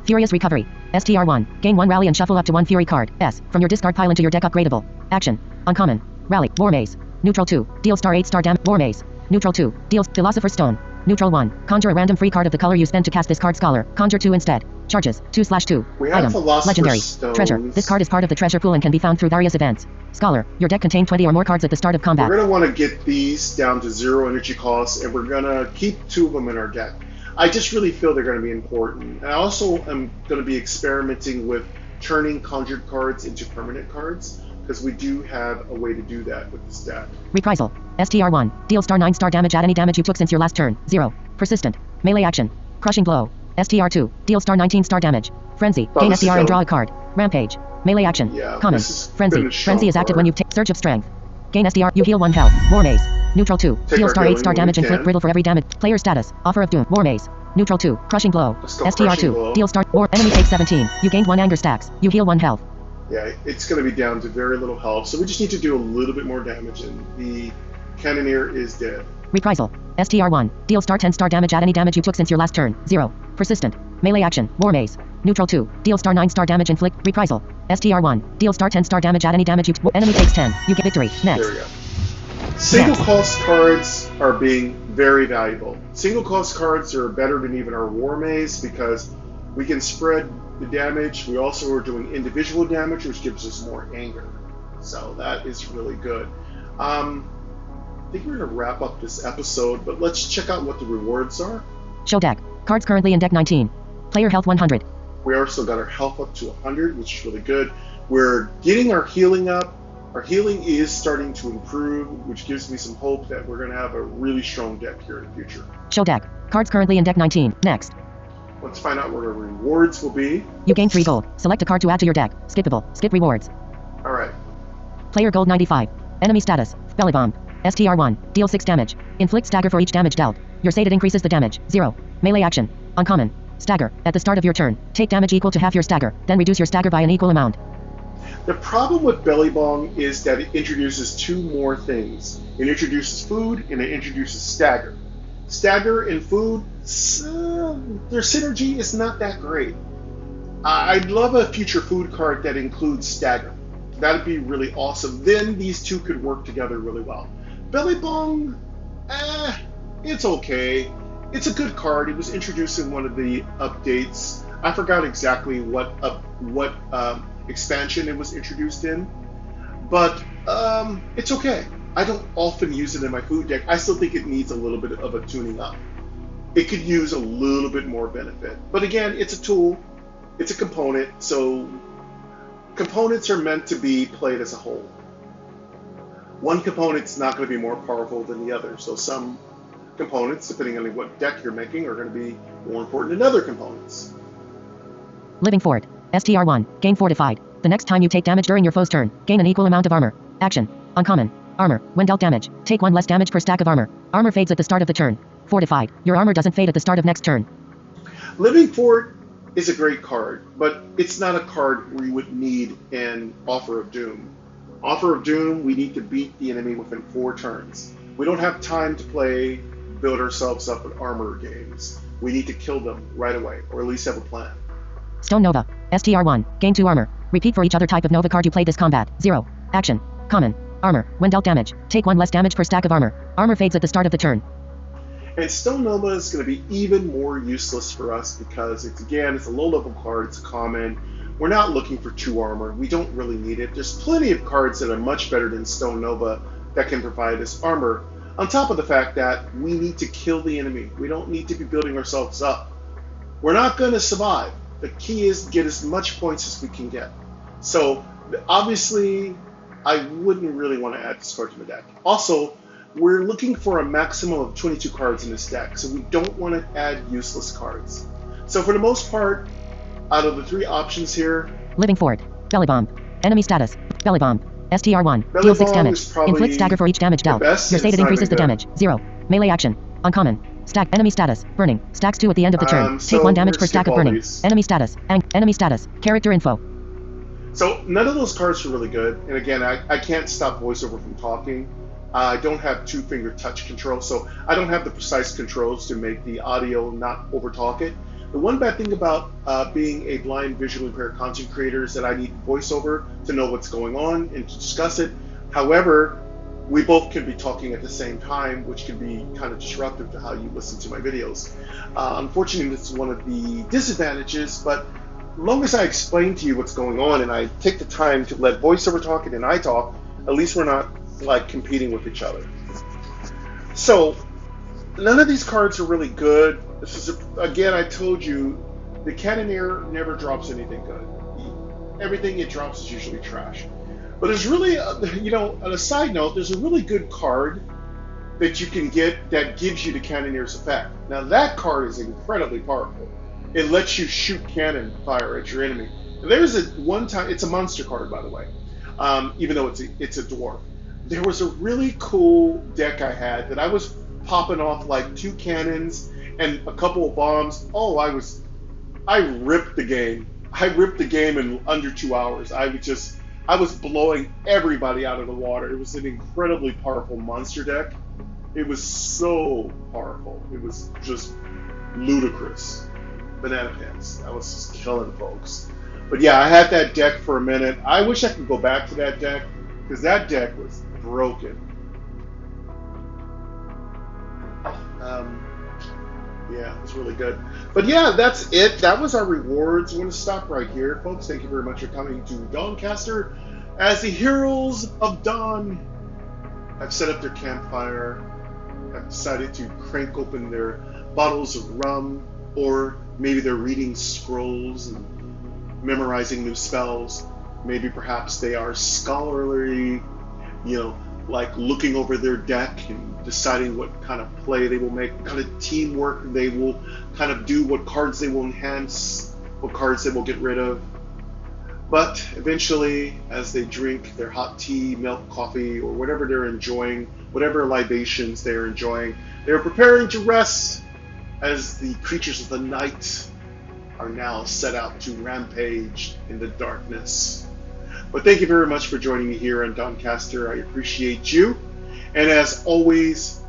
Furious recovery. STR1. Gain 1 rally and shuffle up to 1 fury card. S. From your discard pile into your deck upgradable. Action. Uncommon. Rally. War Maze. Neutral 2. Deal star 8 star damage. War Maze. Neutral 2. Deals Philosopher's Stone. Neutral 1. Conjure a random free card of the color you spend to cast this card. Scholar. Conjure 2 instead. Charges. 2/2. We have Item. Philosopher's Legendary. Stones. Treasure. This card is part of the treasure pool and can be found through various events. Scholar. Your deck contains 20 or more cards at the start of combat. We're going to want to get these down to 0 energy costs, and we're going to keep 2 of them in our deck. I just really feel they're going to be important. I also am going to be experimenting with turning conjured cards into permanent cards, because we do have a way to do that with this deck. Reprisal. STR1. Deal star 9 star damage. Add any damage you took since your last turn. 0. Persistent. Melee action. Crushing blow. STR2. Deal star 19 star damage. Frenzy. Gain STR and draw a card. Rampage. Melee action. Yeah, Common. Frenzy. Frenzy is active when you take Surge of Strength. Gain STR. You heal 1 health. War Maze. Neutral 2. Deal star 8 star damage and inflict brittle for every damage. Player status. Offer of Doom. War Maze. Neutral 2. Crushing blow. STR2. Deal star. War. Enemy takes 17. You gained 1 anger stacks. You heal 1 health. Yeah, it's going to be down to very little health, so we just need to do a little bit more damage, and the Cannoneer is dead. Reprisal. STR1. Deal star 10 star damage. Add any damage you took since your last turn. 0. Persistent. Melee action. War Maze. Neutral 2. Deal star 9 star damage. Inflict. Reprisal. STR1. Deal star 10 star damage. Add any damage you enemy takes 10. You get victory. Next. There we go. Single cost cards are being very valuable. Single cost cards are better than even our War Maze because we can spread the damage. We also are doing individual damage, which gives us more anger. So that is really good. I think we're going to wrap up this episode, but let's check out what the rewards are. Show deck. Cards currently in deck 19. Player health 100. We also got our health up to 100, which is really good. We're getting our healing up. Our healing is starting to improve, which gives me some hope that we're going to have a really strong deck here in the future. Show deck. Cards currently in deck 19. Next. Let's find out what our rewards will be. You gain 3 gold. Select a card to add to your deck. Skippable. Skip rewards. All right. Player gold 95. Enemy status. Belly bomb. STR1. Deal 6 damage. Inflict stagger for each damage dealt. Your sated increases the damage. 0. Melee action. Uncommon. Stagger. At the start of your turn, take damage equal to half your stagger. Then reduce your stagger by an equal amount. The problem with Belly Bomb is that it introduces 2 more things. It introduces food and it introduces stagger. Stagger and food, their synergy is not that great. I'd love a future food card that includes stagger. That'd be really awesome. Then these 2 could work together really well. Belly Bomb, it's okay. It's a good card. It was introduced in one of the updates. I forgot exactly what expansion it was introduced in, but it's okay. I don't often use it in my food deck. I still think it needs a little bit of a tuning up. It could use a little bit more benefit. But again, it's a tool. It's a component. So components are meant to be played as a whole. One component's not going to be more powerful than the other. So some components, depending on what deck you're making, are going to be more important than other components. Living Fort. STR1. Gain fortified. The next time you take damage during your foe's turn, gain an equal amount of armor. Action. Uncommon. Armor. When dealt damage, take 1 less damage per stack of armor. Armor fades at the start of the turn. Fortified. Your armor doesn't fade at the start of next turn. Living Fort is a great card, but it's not a card we would need in Offer of Doom. Offer of Doom, we need to beat the enemy within 4 turns. We don't have time to build ourselves up with armor games. We need to kill them right away, or at least have a plan. Stone Nova. STR1. Gain 2 armor. Repeat for each other type of Nova card you play this combat. 0. Action. Common. Armor. When dealt damage, take 1 less damage per stack of armor. Armor fades at the start of the turn. And Stone Nova is going to be even more useless for us because it's a low level card, it's common. We're not looking for 2 armor. We don't really need it. There's plenty of cards that are much better than Stone Nova that can provide us armor. On top of the fact that we need to kill the enemy. We don't need to be building ourselves up. We're not going to survive. The key is to get as much points as we can get. So obviously, I wouldn't really want to add this card to the deck. Also, we're looking for a maximum of 22 cards in this deck, so we don't want to add useless cards. So for the most part, out of the 3 options here... Living Fort. Belly Bomb. Enemy status. Belly Bomb. STR1. Belly Deal 6 Bomb damage. is probably Inflict stagger for each damage dealt. the best. Your sated It's not increases the even damage. 0. Melee action. Uncommon. Stack. Enemy status. Burning. Stacks 2 at the end of the turn. So Take 1 damage we're per stack of skip all burning. these. Enemy status. Enemy status. Character info. So none of those cards are really good. And again, I can't stop voiceover from talking. I don't have 2-finger touch control, so I don't have the precise controls to make the audio not overtalk it. The one bad thing about being a blind visually impaired content creator is that I need voiceover to know what's going on and to discuss it. However, we both can be talking at the same time, which can be kind of disruptive to how you listen to my videos. Unfortunately, it's one of the disadvantages, but as long as I explain to you what's going on and I take the time to let voiceover talk and then I talk, at least we're not like competing with each other. So none of these cards are really good. This is again, I told you, the Cannoneer never drops anything good. Everything it drops is usually trash. But there's really, on a side note, there's a really good card that you can get that gives you the Cannoneer's effect. Now that card is incredibly powerful. It lets you shoot cannon fire at your enemy. And there's one time, it's a monster card by the way, even though it's a dwarf. There was a really cool deck I had that I was popping off like 2 cannons and a couple of bombs. Oh, I ripped the game. I ripped the game in under 2 hours. I was blowing everybody out of the water. It was an incredibly powerful monster deck. It was so powerful. It was just ludicrous. Banana pants. I was just killing folks. But yeah, I had that deck for a minute. I wish I could go back to that deck because that deck was broken. Yeah, it was really good. But yeah, that's it. That was our rewards. I'm going to stop right here, folks. Thank you very much for coming to Dawncaster. As the heroes of Dawn have set up their campfire, have decided to crank open their bottles of rum, or maybe they're reading scrolls and memorizing new spells. Maybe perhaps they are scholarly, like looking over their deck and deciding what kind of play they will make, what kind of teamwork they will kind of do, what cards they will enhance, what cards they will get rid of. But eventually, as they drink their hot tea, milk, coffee, or whatever they're enjoying, whatever libations they're enjoying, they're preparing to rest as the creatures of the night are now set out to rampage in the darkness. But thank you very much for joining me here on Dawncaster. I appreciate you. And as always,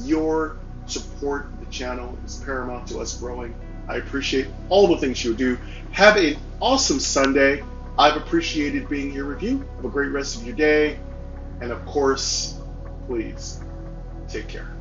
your support of the channel is paramount to us growing. I appreciate all the things you do. Have an awesome Sunday. I've appreciated being here with you. Have a great rest of your day. And of course, please take care.